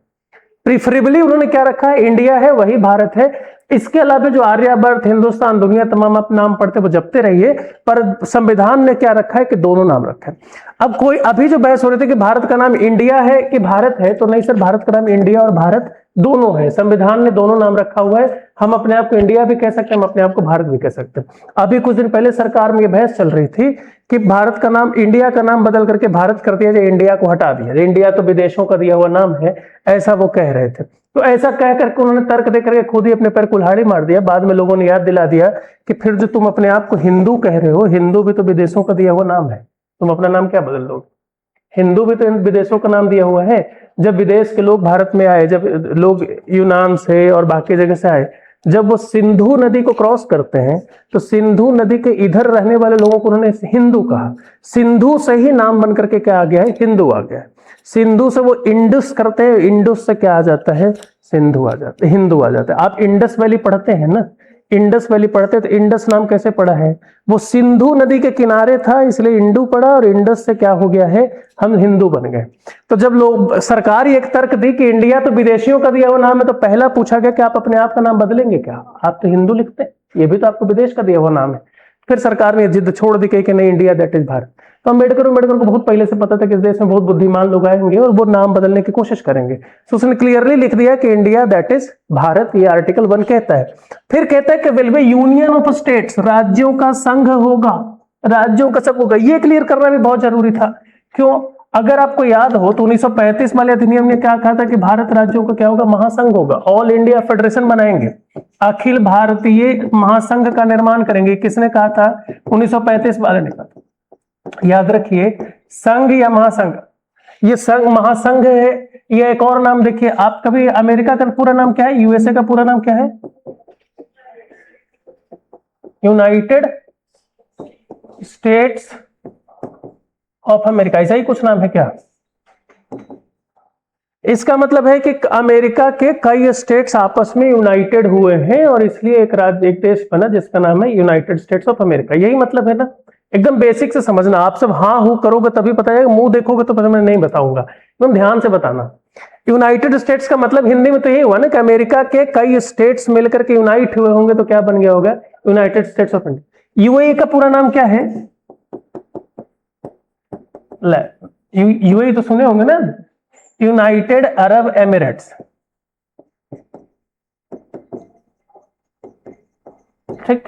प्रिफरेबली उन्होंने क्या रखा है? इंडिया है वही भारत है। इसके अलावा जो आर्यावर्त, हिंदुस्तान, दुनिया, तमाम आप नाम पढ़ते वो जपते रहिए, पर संविधान ने क्या रखा है कि दोनों नाम रखा है। अब कोई अभी जो बहस हो रही थी कि भारत का नाम इंडिया है कि भारत है, तो नहीं सर, भारत का नाम इंडिया और भारत दोनों है। संविधान ने दोनों नाम रखा हुआ है। हम अपने आप को इंडिया भी कह सकते हैं, हम अपने आप को भारत भी कह सकते हैं। अभी कुछ दिन पहले सरकार में यह बहस चल रही थी कि भारत का नाम, इंडिया का नाम बदल करके भारत कर दिया जाए, इंडिया को हटा दिया जाए, इंडिया तो विदेशों का दिया हुआ नाम है, ऐसा वो कह रहे थे। तो ऐसा कह करके उन्होंने तर्क दे करके खुद ही अपने पैर कुल्हाड़ी मार दिया। बाद में लोगों ने याद दिला दिया कि फिर जो तुम अपने आप को हिंदू कह रहे हो, हिंदू भी तो विदेशों का दिया हुआ नाम है, तुम अपना नाम क्या बदल लोगे? हिंदू भी तो विदेशों का नाम दिया हुआ है। जब विदेश के लोग भारत में आए, जब लोग यूनान से और बाकी जगह से आए, जब वो सिंधु नदी को क्रॉस करते हैं, तो सिंधु नदी के इधर रहने वाले लोगों को उन्होंने हिंदू कहा। सिंधु से ही नाम बन करके क्या आ गया है? हिंदू आ गया है। सिंधु से वो इंडस करते हैं, इंडस से क्या आ जाता है? सिंधु आ जाता है, हिंदू आ जाता है। आप इंडस वैली पढ़ते हैं ना, इंडस वैली पढ़ते, तो इंडस नाम कैसे पड़ा है? वो सिंधु नदी के किनारे था, इसलिए इंडू पड़ा, और इंडस से क्या हो गया है? हम हिंदू बन गए। तो जब लोग, सरकार एक तर्क दी कि इंडिया तो विदेशियों का दिया हुआ नाम है, तो पहला पूछा गया कि आप अपने आप का नाम बदलेंगे क्या? आप तो हिंदू लिखते हैं, ये भी तो आपको विदेश का दिया हुआ नाम है। फिर सरकार ने जिद छोड़ दी कि नहीं, इंडिया दैट इज भारत। तो अम्बेडकर को बहुत पहले से पता था कि इस देश में बहुत बुद्धिमान लोग आएंगे और वो नाम बदलने की कोशिश करेंगे। तो उसने क्लियरली लिख दिया कि इंडिया दैट इज भारत, ये आर्टिकल 1 कहता है। फिर कहता है कि will be union of states, राज्यों का संघ होगा, राज्यों का संघ होगा। ये क्लियर करना भी बहुत जरूरी था। क्यों? अगर आपको याद हो तो 1935 वाले अधिनियम ने क्या कहा था कि भारत राज्यों का क्या होगा? महासंघ होगा, ऑल इंडिया फेडरेशन बनाएंगे, अखिल भारतीय महासंघ का निर्माण करेंगे। किसने कहा था? 1935 वाले ने कहा था। याद रखिए, संघ या महासंघ, ये संघ महासंघ है। ये एक और नाम देखिए आप, कभी अमेरिका का पूरा नाम क्या है? यूएसए का पूरा नाम क्या है? यूनाइटेड स्टेट्स ऑफ अमेरिका, ऐसा ही कुछ नाम है क्या? इसका मतलब है कि अमेरिका के कई स्टेट्स आपस में यूनाइटेड हुए हैं और इसलिए एक राज्य, एक देश बना जिसका नाम है यूनाइटेड स्टेट्स ऑफ अमेरिका। यही मतलब है ना? एकदम बेसिक से समझना। आप सब हाँ हूं करोगे तभी पता जाएगा, मुंह देखोगे तो पता, मैं नहीं बताऊंगा, एकदम ध्यान से बताना। यूनाइटेड स्टेट्स का मतलब हिंदी में तो यही हुआ ना कि अमेरिका के कई स्टेट्स मिलकर के यूनाइट हुए होंगे तो क्या बन गया होगा, United states of India. UAE का पूरा नाम क्या है? यूएई तो सुने होंगे ना, यूनाइटेड अरब एमिरेट्स। ठीक।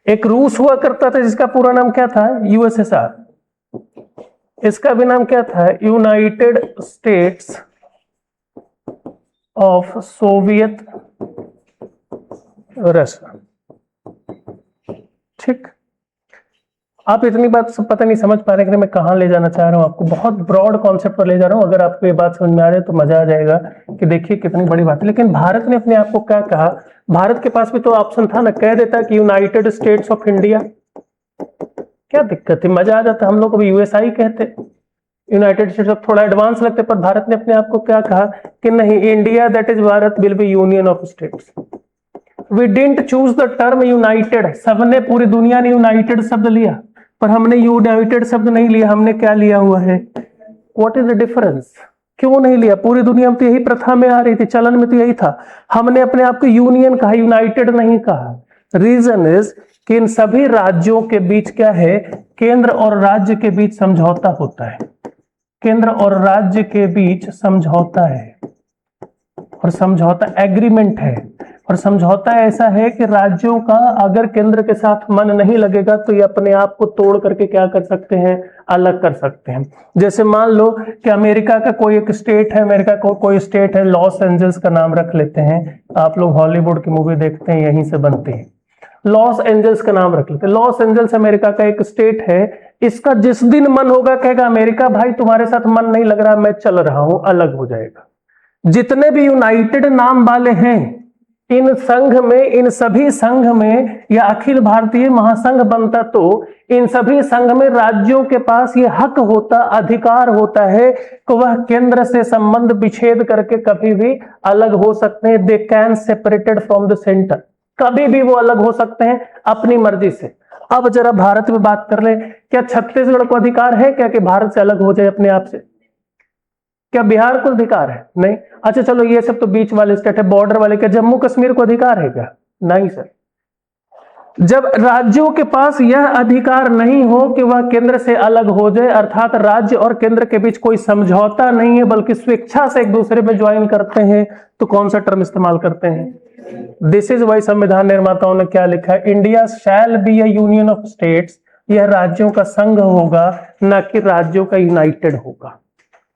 एक रूस हुआ करता था जिसका पूरा नाम क्या था? यूएसएसआर। इसका भी नाम क्या था? United states of Soviet Russia. ठीक। आप इतनी बात सब पता नहीं समझ पा रहे कि मैं कहां ले जाना चाह रहा हूं आपको, बहुत ब्रॉड कॉन्सेप्ट पर ले जा रहा हूं। अगर आपको ये बात समझ में आ रही है तो मजा आ जाएगा कि देखिए कितनी बड़ी बात है। लेकिन भारत ने अपने आप को क्या कहा? भारत के पास भी तो ऑप्शन था ना, कह देता कि यूनाइटेड स्टेट्स ऑफ इंडिया, क्या दिक्कत है, मजा आ जाता। हम लोग अभी यूएसआई कहते, यूनाइटेड स्टेट्स ऑफ थोड़ा एडवांस लगते, पर भारत ने अपने आप को क्या कहा कि नहीं, India that is Bharat will be union of states. We didn't choose the term united. सबने, पूरी दुनिया ने यूनाइटेड शब्द लिया, पर हमने यूनाइटेड शब्द नहीं लिया। हमने क्या लिया हुआ है? What is the difference? क्यों नहीं लिया? पूरी दुनिया में तो यही प्रथा में आ रही थी, चलन में तो यही था। हमने अपने आप को यूनियन कहा, यूनाइटेड नहीं कहा। रीजन इज कि इन सभी राज्यों के बीच क्या है? केंद्र और राज्य के बीच समझौता होता है। केंद्र और राज्य के बीच समझौता है, और समझौता एग्रीमेंट है। और समझौता ऐसा है कि राज्यों का अगर केंद्र के साथ मन नहीं लगेगा तो ये अपने आप को तोड़ करके क्या कर सकते हैं? अलग कर सकते हैं। जैसे मान लो कि अमेरिका का कोई एक स्टेट है, अमेरिका को कोई स्टेट है, लॉस एंजल्स का नाम रख लेते हैं। आप लोग हॉलीवुड की मूवी देखते हैं, यहीं से बनती है। लॉस एंजल्स का नाम रख लेते हैं। लॉस एंजल्स अमेरिका का एक स्टेट है। इसका जिस दिन मन होगा कहेगा अमेरिका भाई तुम्हारे साथ मन नहीं लग रहा, मैं चल रहा हूं, अलग हो जाएगा। जितने भी यूनाइटेड नाम वाले हैं इन संघ में, इन सभी संघ में या अखिल भारतीय महासंघ बनता तो इन सभी संघ में राज्यों के पास ये हक होता, अधिकार होता है कि वह केंद्र से संबंध विच्छेद करके कभी भी अलग हो सकते हैं। They can separated from the centre, कभी भी वो अलग हो सकते हैं अपनी मर्जी से। अब जरा भारत में बात कर ले, क्या छत्तीसगढ़ को अधिकार है क्या कि भारत से अलग हो जाए अपने आप से? क्या बिहार को अधिकार है? नहीं। अच्छा चलो ये सब तो बीच वाले स्टेट है, बॉर्डर वाले। क्या जम्मू कश्मीर को अधिकार है क्या? नहीं सर। जब राज्यों के पास यह अधिकार नहीं हो कि वह केंद्र से अलग हो जाए, अर्थात राज्य और केंद्र के बीच कोई समझौता नहीं है बल्कि स्वेच्छा से एक दूसरे में ज्वाइन करते हैं, तो कौन सा टर्म इस्तेमाल करते हैं? दिस इज वाई संविधान निर्माताओं ने क्या लिखा है? India shall be a union of states. यह राज्यों का संघ होगा, न कि राज्यों का यूनाइटेड होगा।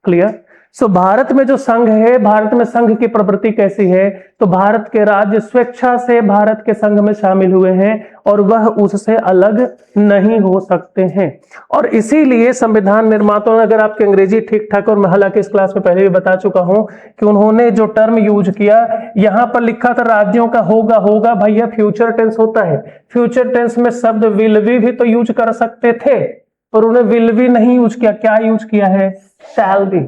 क्लियर? सो भारत में जो संघ है, भारत में संघ की प्रवृत्ति कैसी है? तो भारत के राज्य स्वेच्छा से भारत के संघ में शामिल हुए हैं और वह उससे अलग नहीं हो सकते हैं। और इसीलिए संविधान निर्माताओं ने, अगर आपकी अंग्रेजी ठीक ठाक, और मैं हालांकि इस क्लास में पहले भी बता चुका हूं कि उन्होंने जो टर्म यूज किया, यहां पर लिखा था राज्यों का होगा, होगा भैया फ्यूचर टेंस होता है। फ्यूचर टेंस में शब्द विल भी तो यूज कर सकते थे, पर उन्हें विल भी नहीं यूज किया। क्या यूज किया है? Shall be.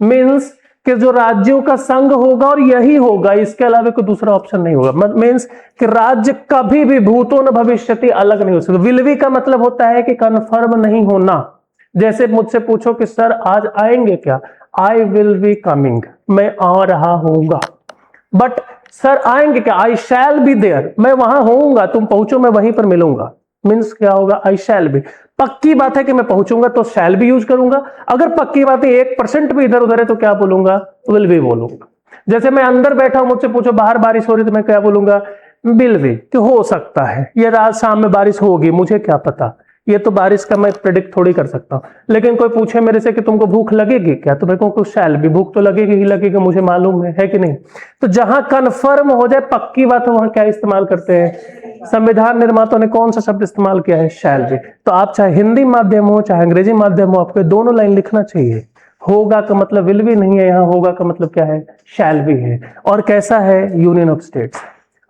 मीन्स कि जो राज्यों का संघ होगा और यही होगा, इसके अलावा कोई दूसरा ऑप्शन नहीं होगा। मीन्स कि राज्य कभी भी भूतो न भविष्यति अलग नहीं हो सकता। विल बी का मतलब होता है कि कंफर्म नहीं होना। जैसे मुझसे पूछो कि सर आज आएंगे क्या? आई विल बी कमिंग, मैं आ रहा हूंगा। बट सर आएंगे क्या? आई शैल बी देयर, मैं वहां होऊंगा, तुम पहुंचो मैं वहीं पर मिलूंगा। मीन्स क्या होगा? आई शैल बी। पक्की बात है कि मैं पहुंचूंगा तो शैल भी यूज करूंगा। अगर पक्की बात है 1% भी इधर उधर है तो क्या बोलूंगा? विल भी बोलूंगा। जैसे मैं अंदर बैठा हूं, मुझसे पूछो बाहर बारिश हो रही तो मैं क्या बोलूंगा? विल भी, कि हो सकता है ये रात शाम में बारिश होगी, मुझे क्या पता, ये तो बारिश का मैं प्रेडिक्ट थोड़ी कर सकता हूं। लेकिन कोई पूछे मेरे से कि तुमको भूख लगेगी क्या, तो मैं कहूँ शैल भी, भूख तो लगेगी ही लगेगी, मुझे मालूम है कि नहीं? तो जहां कन्फर्म हो जाए, पक्की बात है, वहां क्या इस्तेमाल करते हैं? संविधान निर्माताओं ने कौन सा शब्द इस्तेमाल किया है? Shall be. तो आप चाहे हिंदी माध्यम हो चाहे अंग्रेजी माध्यम हो, आपको दोनों लाइन लिखना चाहिए। होगा का मतलब विल भी नहीं है, यहाँ होगा का मतलब क्या है? शैल बी है। और कैसा है? Union of states.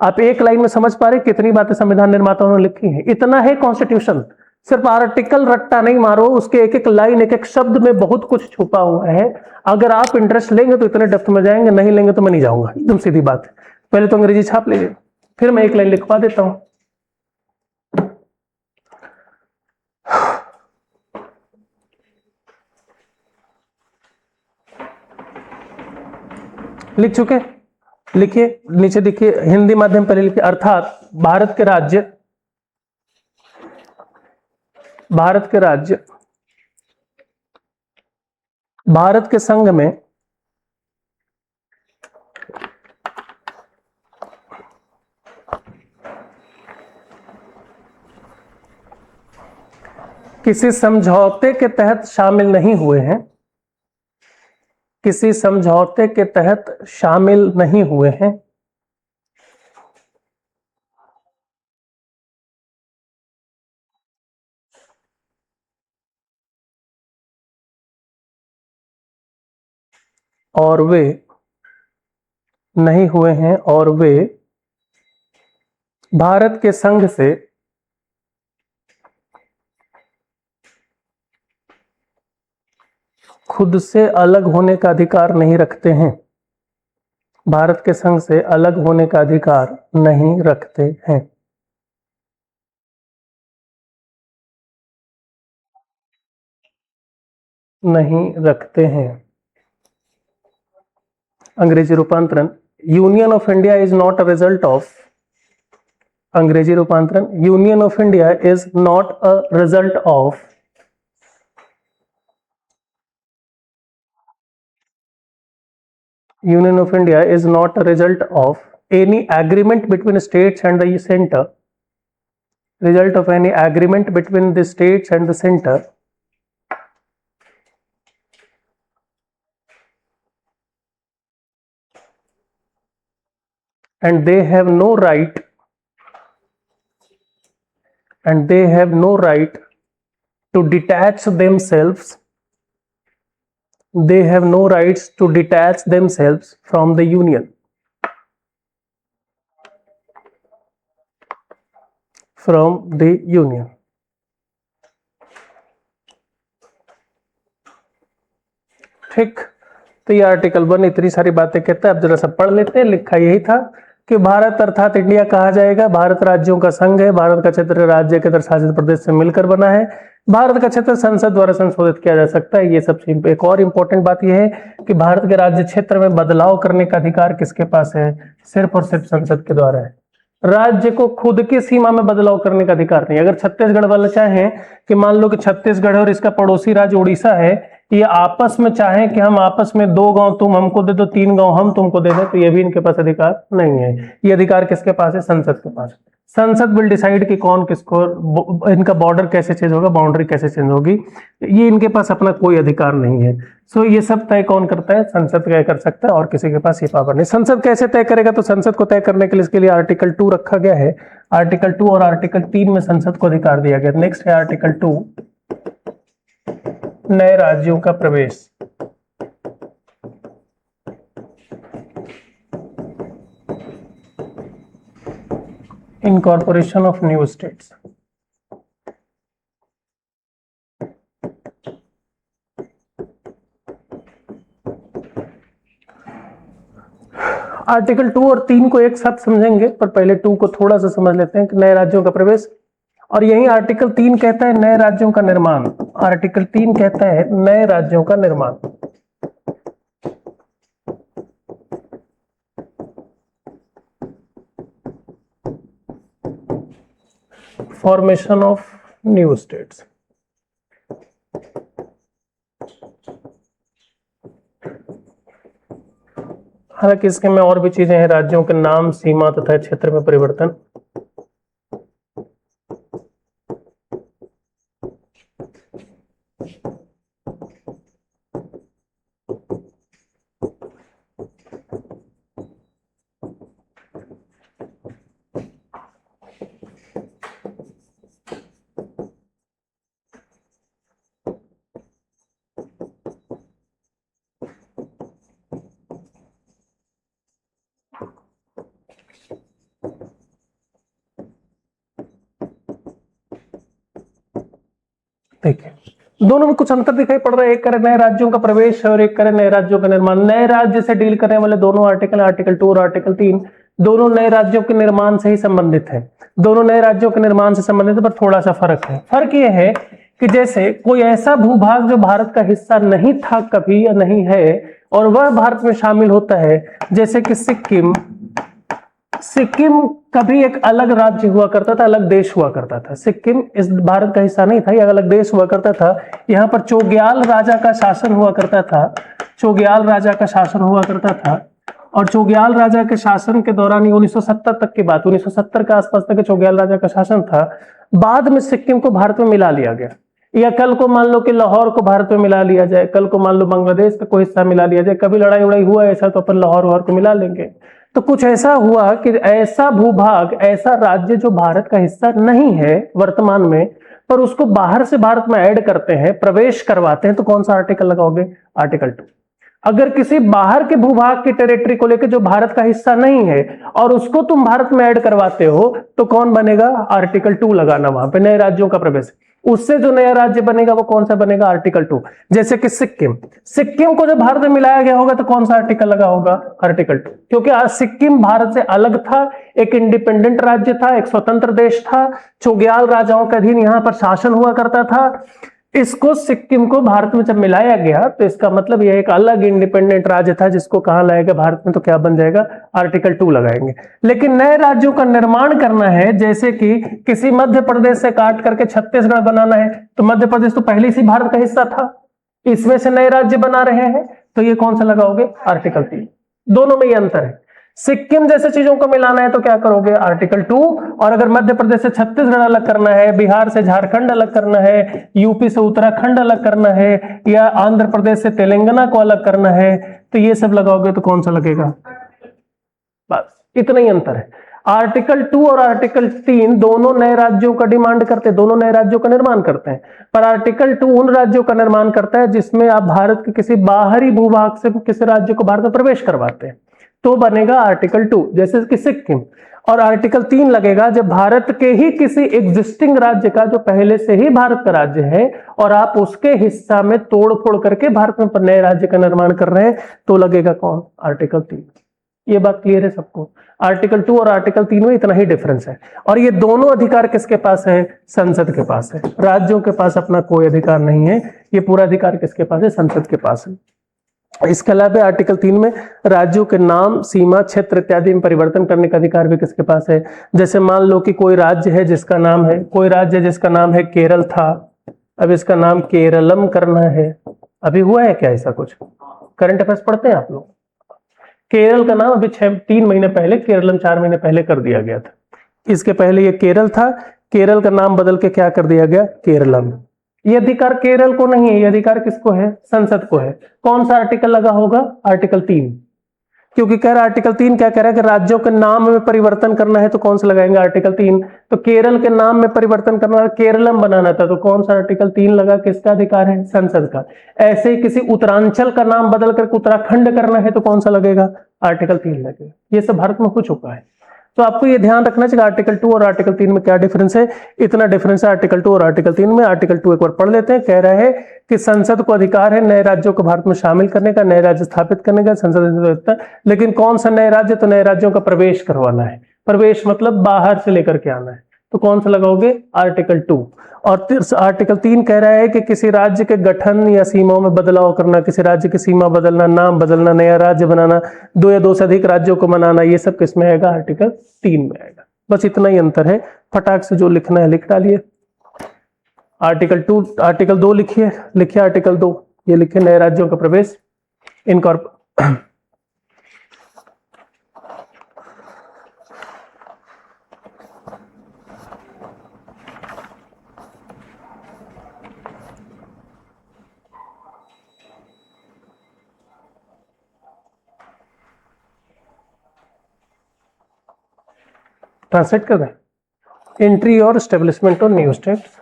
आप एक लाइन में समझ पा रहे कितनी बातें संविधान निर्माताओं ने लिखी है? इतना है कॉन्स्टिट्यूशन। सिर्फ आर्टिकल रट्टा नहीं मारो, उसके एक एक लाइन, एक एक शब्द में बहुत कुछ छुपा हुआ है। अगर आप इंटरेस्ट लेंगे तो इतने डेप्थ में जाएंगे, नहीं लेंगे तो मैं नहीं जाऊंगा, एकदम सीधी बात है। पहले तो अंग्रेजी छाप लीजिए, फिर मैं एक लाइन लिखवा देता हूं। लिख चुके? लिखिए, नीचे देखिए, हिंदी माध्यम पहले लिखिए। अर्थात भारत के राज्य भारत के संघ में किसी समझौते के तहत शामिल नहीं हुए हैं, किसी समझौते के तहत शामिल नहीं हुए हैं, और वे नहीं हुए हैं और वे भारत के संघ से खुद से अलग होने का अधिकार नहीं रखते हैं, भारत के संघ से अलग होने का अधिकार नहीं रखते हैं। नहीं रखते हैं। अंग्रेजी रूपांतरण, union of India is not a result of, अंग्रेजी रूपांतरण, union of India is not a result of Union of India is not a result of any agreement between states and the center, result of any agreement between the states and the center, and they have no right to detach themselves, they have no rights to detach themselves from the union, from the union। ठीक, तो ये article 1 इतनी सारी बातें कहता है। अब जरा सा पढ़ लेते हैं। लिखा यही था कि भारत अर्थात इंडिया कहा जाएगा, भारत राज्यों का संघ है, भारत का क्षेत्र राज्य के शासित प्रदेश से मिलकर बना है, भारत का क्षेत्र संसद द्वारा संशोधित किया जा सकता है। ये सबसे एक और इंपॉर्टेंट बात यह है कि भारत के राज्य क्षेत्र में बदलाव करने का अधिकार किसके पास है? सिर्फ और सिर्फ संसद के द्वारा है। राज्य को खुद की सीमा में बदलाव करने का अधिकार नहीं। अगर छत्तीसगढ़ वाले चाहें कि मान लो कि छत्तीसगढ़ है और इसका पड़ोसी राज्य उड़ीसा है, ये आपस में चाहें कि हम आपस में 2 गांव तुम हमको दे दो, 3 गांव हम तुमको दे दे, तो ये भी इनके पास अधिकार नहीं है। ये अधिकार किसके पास है? संसद के पास। संसद विल डिसाइड कि कौन किसको, इनका बॉर्डर कैसे चेंज होगा, बाउंड्री कैसे चेंज होगी, ये इनके पास अपना कोई अधिकार नहीं है। सो ये सब तय कौन करता है? संसद तय कर सकता है, और किसी के पास ये पावर नहीं। संसद कैसे तय करेगा? तो संसद को तय करने के लिए इसके लिए आर्टिकल 2 रखा गया है। आर्टिकल 2 और आर्टिकल 3 में संसद को अधिकार दिया गया। नेक्स्ट है आर्टिकल 2, नए राज्यों का प्रवेश। Incorporation of new states. Article 2 और 3 को एक साथ समझेंगे, पर पहले 2 को थोड़ा सा समझ लेते हैं कि नए राज्यों का प्रवेश। और यही आर्टिकल 3 कहता है नए राज्यों का निर्माण। आर्टिकल 3 कहता है नए राज्यों का निर्माण। Formation of new states. हालांकि इसके में और भी चीजें हैं, राज्यों के नाम, सीमा तथा क्षेत्र में परिवर्तन। देखिए, दोनों में कुछ अंतर दिखाई पड़ रहा है। एक करे नए राज्यों का प्रवेश और एक करे नए राज्यों का निर्माण। नए राज्य से डील करने वाले दोनों आर्टिकल, आर्टिकल 2 और आर्टिकल 3, दोनों नए राज्यों के निर्माण से ही संबंधित है। दोनों नए राज्यों के निर्माण से संबंधित है, पर थोड़ा सा फर्क है। फर्क यह है कि जैसे कोई ऐसा भूभाग जो भारत का हिस्सा नहीं था कभी या नहीं है और वह भारत में शामिल होता है, जैसे कि सिक्किम। सिक्किम कभी एक अलग राज्य हुआ करता था, अलग देश हुआ करता था। सिक्किम इस भारत का हिस्सा नहीं था, यह अलग देश हुआ करता था। यहाँ पर चोग्याल राजा का शासन हुआ करता था, चोग्याल राजा का शासन हुआ करता था। और चोग्याल राजा के शासन के दौरान 1970 तक की बात, 1970 के आसपास तक चोग्याल राजा का शासन था। बाद में सिक्किम को भारत में मिला लिया गया, या कल को मान लो कि लाहौर को भारत में मिला लिया जाए, कल को मान लो बांग्लादेश का कोई हिस्सा मिला लिया जाए, कभी लड़ाई उड़ाई हुआ ऐसा तो अपन लाहौर को मिला लेंगे। तो कुछ ऐसा हुआ कि ऐसा भूभाग, ऐसा राज्य जो भारत का हिस्सा नहीं है वर्तमान में, पर उसको बाहर से भारत में ऐड करते हैं, प्रवेश करवाते हैं, तो कौन सा आर्टिकल लगाओगे? आर्टिकल 2। अगर किसी बाहर के भूभाग की टेरिटरी को लेकर जो भारत का हिस्सा नहीं है और उसको तुम भारत में ऐड करवाते हो तो कौन बनेगा? आर्टिकल 2 लगाना, वहां पे नए राज्यों का प्रवेश। उससे जो नया राज्य बनेगा वो कौन सा बनेगा? आर्टिकल 2। जैसे कि सिक्किम, सिक्किम को जब भारत में मिलाया गया होगा तो कौन सा आर्टिकल लगा होगा? आर्टिकल 2, क्योंकि आज सिक्किम भारत से अलग था, एक इंडिपेंडेंट राज्य था, एक स्वतंत्र देश था, चोग्याल राजाओं के अधीन यहां पर शासन हुआ करता था। इसको, सिक्किम को भारत में जब मिलाया गया तो इसका मतलब यह एक अलग इंडिपेंडेंट राज्य था, जिसको कहां लाएगा? भारत में। तो क्या बन जाएगा? आर्टिकल 2 लगाएंगे। लेकिन नए राज्यों का निर्माण करना है, जैसे कि किसी मध्य प्रदेश से काट करके छत्तीसगढ़ बनाना है, तो मध्य प्रदेश तो पहले से भारत का हिस्सा था, इसमें से नए राज्य बना रहे हैं, तो ये कौन सा लगाओगे? आर्टिकल 3। दोनों में ये अंतर है। सिक्किम जैसे चीजों को मिलाना है तो क्या करोगे? आर्टिकल 2। और अगर मध्य प्रदेश से छत्तीसगढ़ अलग करना है, बिहार से झारखंड अलग करना है, यूपी से उत्तराखंड अलग करना है, या आंध्र प्रदेश से तेलंगाना को अलग करना है, तो ये सब लगाओगे तो कौन सा लगेगा? बस इतना ही अंतर है। आर्टिकल 2 और आर्टिकल 3 दोनों नए राज्यों का डिमांड करते हैं, दोनों नए राज्यों का निर्माण करते हैं। पर आर्टिकल 2 उन राज्यों का निर्माण करता है जिसमें आप भारत के किसी बाहरी भूभाग से किसी राज्य को भारत में प्रवेश करवाते हैं, तो बनेगा आर्टिकल 2, जैसे कि सिक्किम। और आर्टिकल 3 लगेगा जब भारत के ही किसी एग्जिस्टिंग राज्य का, जो पहले से ही भारत का राज्य है, और आप उसके हिस्सा में तोड़ फोड़ करके भारत में नए राज्य का निर्माण कर रहे हैं, तो लगेगा कौन? आर्टिकल 3। ये बात क्लियर है सबको? आर्टिकल 2 और आर्टिकल 3 में इतना ही डिफरेंस है। और ये दोनों अधिकार किसके पास है? संसद के पास है। राज्यों के पास अपना कोई अधिकार नहीं है, ये पूरा अधिकार किसके पास है? संसद के पास है। इसके अलावा आर्टिकल 3 में राज्यों के नाम, सीमा, क्षेत्र इत्यादि में परिवर्तन करने का अधिकार भी किसके पास है? जैसे मान लो कि कोई राज्य है जिसका नाम है, कोई राज्य जिसका नाम है केरल था, अब इसका नाम केरलम करना है। अभी हुआ है क्या ऐसा कुछ? करंट अफेयर्स पढ़ते हैं आप लोग? केरल का नाम अभी 3 महीने पहले केरलम, 4 महीने पहले कर दिया गया था। इसके पहले ये केरल था, केरल का नाम बदल के क्या कर दिया गया? केरलम। ये अधिकार केरल को नहीं है, ये अधिकार किसको है? संसद को है। कौन सा आर्टिकल लगा होगा? आर्टिकल 3, क्योंकि कह रहा आर्टिकल 3 क्या कह रहा है कि राज्यों के नाम में परिवर्तन करना है, तो कौन सा लगाएंगे? आर्टिकल 3। तो केरल के नाम में परिवर्तन करना है, केरलम बनाना था, तो कौन सा आर्टिकल 3 लगा? किसका अधिकार है? संसद का। ऐसे ही किसी उत्तरांचल का नाम बदल कर उत्तराखंड करना है तो कौन सा लगेगा? आर्टिकल 3 लगेगा। ये सब भारत में हो चुका है। तो आपको ये ध्यान रखना चाहिए आर्टिकल 2 और आर्टिकल 3 में क्या डिफरेंस है। इतना डिफरेंस है आर्टिकल 2 और आर्टिकल 3 में। आर्टिकल 2 एक बार पढ़ लेते हैं। कह रहा है कि संसद को अधिकार है नए राज्यों को भारत में शामिल करने का, नए राज्य स्थापित करने का, संसद। लेकिन कौन सा नए राज्य? तो नए राज्यों का प्रवेश करवाना है। प्रवेश मतलब बाहर से लेकर के आना है, तो कौन सा लगाओगे? आर्टिकल 2। और आर्टिकल 3 कह रहा है कि किसी राज्य के गठन या सीमाओं में बदलाव करना, किसी राज्य की सीमा बदलना, नाम बदलना, नया राज्य बनाना, 2 या 2 से अधिक राज्यों को मनाना, ये सब किसमें आएगा? आर्टिकल 3 में आएगा। बस इतना ही अंतर है। फटाक से जो लिखना है लिख डालिए। आर्टिकल 2, आर्टिकल 2 लिखिए, लिखिए आर्टिकल 2, ये लिखिए नए राज्यों का प्रवेश, इनकॉर्पोरेट। ट्रांसलेट कर दें। एंट्री और establishment of new states.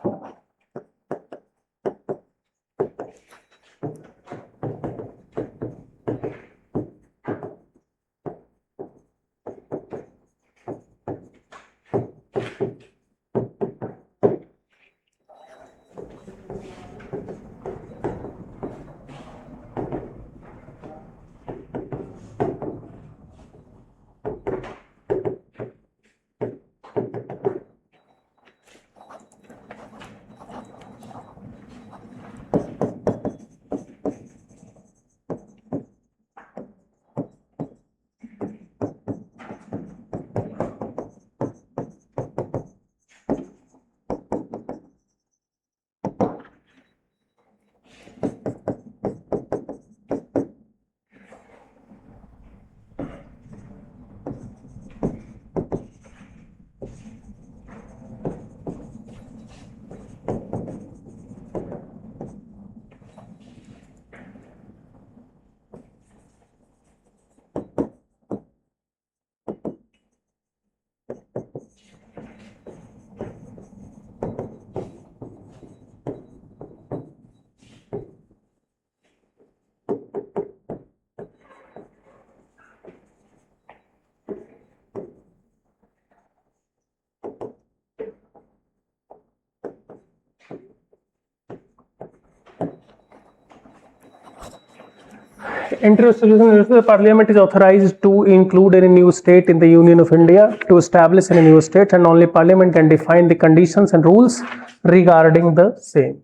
Introduction, Parliament is authorized to include any new state in the Union of India, to establish any new state, and only Parliament can define the conditions and rules regarding the same.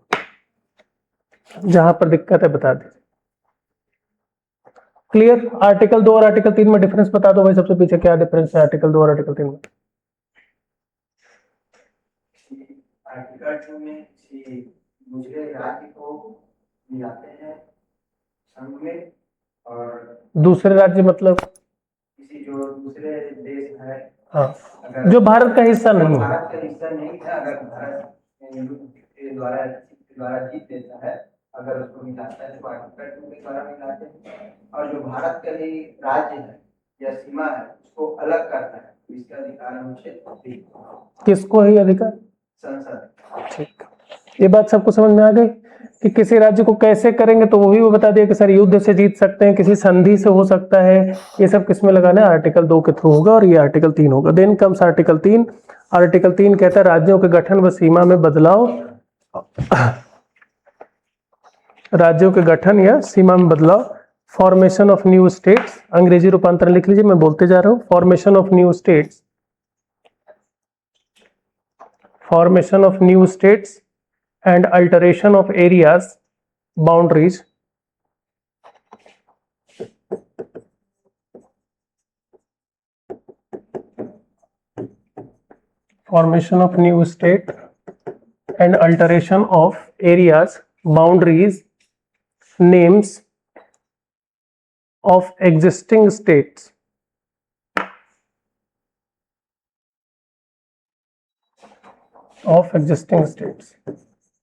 जहां पर दिक्कत है बता दीजिए. Clear. Article 2 और article 3 में difference बता दो भाई. सबसे पीछे क्या डिफरेंस है आर्टिकल 2 और आर्टिकल 3 में?
आर्टिकल 2 में दूसरे राज्य को मिलाते हैं संघ में, और दूसरे राज्य मतलब किसी जो दूसरे देश है, हाँ, जो भारत का हिस्सा नहीं है, भारत का हिस्सा नहीं था, अगर भारत के द्वारा जीत लेता है, अगर उसको मिलाता है तो आर्टिकल 2 के द्वारा मिलाते हैं, और जो भारत का ही राज्य है या सीमा है उसको अलग करता है, तो इसका अधिकार अनुच्छेद
किसको है अधिकार?
संसद.
ठीक. ये बात सबको समझ में आ गई कि किसी राज्य को कैसे करेंगे, तो वो भी वो बता दिया कि सर युद्ध से जीत सकते हैं, किसी संधि से हो सकता है. ये सब किसमें लगाना है? आर्टिकल 2 के थ्रू होगा, और ये आर्टिकल 3 होगा. Then comes article 3. आर्टिकल 3 कहता है राज्यों के गठन व सीमा में बदलाव. राज्यों के गठन या सीमा में बदलाव. Formation of new states. अंग्रेजी रूपांतरण लिख लीजिए, मैं बोलते जा रहा हूं. Formation of new states. Formation of new states and alteration of areas, boundaries. Formation of new state and alteration of areas, boundaries, names of existing states. Of existing states.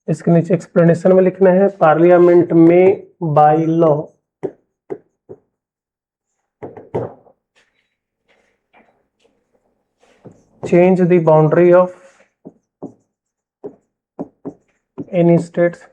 इसके नीचे एक्सप्लेनेशन में लिखना है पार्लियामेंट में by law change the boundary of any states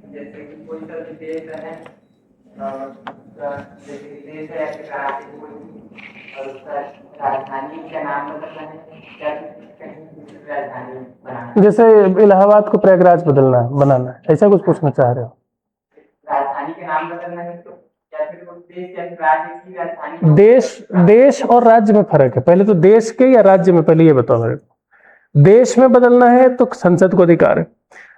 जैसे कि कोई सा भी देश है, जैसे कि देश है राज्य कोई, और उसका राजधानी का नाम बदलना है, क्या राजधानी बनाना.
जैसे इलाहाबाद को प्रयागराज बदलना है, बनाना है, ऐसा कुछ पूछना चाह रहे हो?
राजधानी के नाम बदलना है तो या फिर देश या राज्य की राजधानी.
देश और राज्य में फर्क है. पहले तो देश के या राज्य में, पहले ये बताओ मेरे को. देश में बदलना है तो संसद को अधिकार है.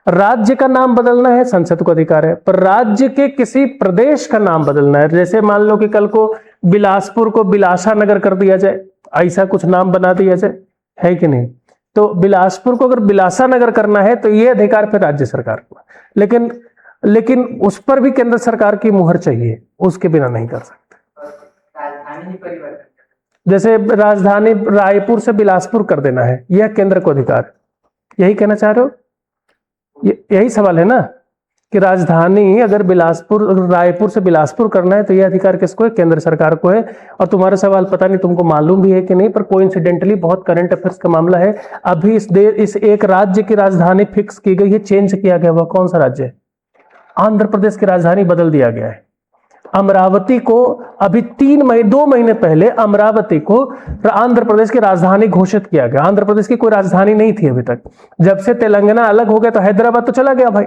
राज्य का नाम बदलना है, संसद को अधिकार है. पर राज्य के किसी प्रदेश का नाम बदलना है, जैसे मान लो कि कल को बिलासपुर को बिलासा नगर कर दिया जाए, ऐसा कुछ नाम बना दिया जाए, है कि नहीं? तो बिलासपुर को अगर बिलासा नगर करना है तो ये अधिकार फिर राज्य सरकार को. लेकिन उस पर भी केंद्र सरकार की मुहर चाहिए, उसके बिना नहीं कर सकते.
राजधानी परिवर्तन,
जैसे राजधानी रायपुर से बिलासपुर कर देना है, यह केंद्र को अधिकार है. यही कहना चाह रहे हो? यही सवाल है ना कि राजधानी अगर रायपुर से बिलासपुर करना है तो यह अधिकार किसको है? केंद्र सरकार को है. और तुम्हारा सवाल पता नहीं तुमको मालूम भी है कि नहीं, पर कोइंसिडेंटली बहुत करंट अफेयर्स का मामला है. अभी इस एक राज्य की राजधानी फिक्स की गई है, चेंज किया गया. वह कौन सा राज्य है? आंध्र प्रदेश की राजधानी बदल दिया गया है. अमरावती को अभी 2 महीने पहले अमरावती को आंध्र प्रदेश की राजधानी घोषित किया गया. आंध्र प्रदेश की कोई राजधानी नहीं थी अभी तक. जब से तेलंगाना अलग हो गया तो हैदराबाद तो चला गया भाई.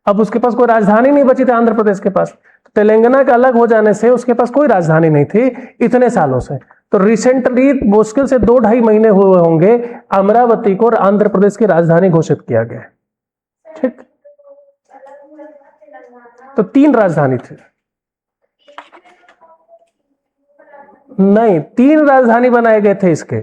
अब उसके पास कोई राजधानी नहीं बची थी आंध्र प्रदेश के पास. तेलंगाना का अलग हो जाने से उसके पास कोई राजधानी नहीं थी इतने सालों से. तो रिसेंटली मुश्किल से 2-2.5 महीने हुए होंगे अमरावती को आंध्र प्रदेश की राजधानी घोषित किया गया. ठीक. तो 3 राजधानी थे, नहीं 3 राजधानी बनाए गए थे इसके।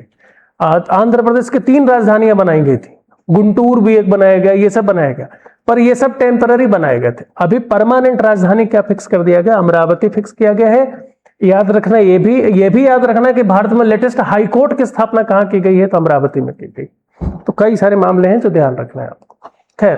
आंध्र प्रदेश के 3 राजधानियां बनाई गई थी, गुंटूर भी एक बनाया गया, ये सब बनाया गया, पर ये सब टेम्पररी बनाए गए थे। अभी परमानेंट राजधानी क्या फिक्स कर दिया गया, अमरावती फिक्स किया गया है। याद रखना, ये भी याद रखना कि भारत में लेटेस्ट हाई कोर्ट की स्थापना कहां की गई है, तो अमरावती में की गई। तो कई सारे मामले हैं जो ध्यान रखना है आपको। खैर,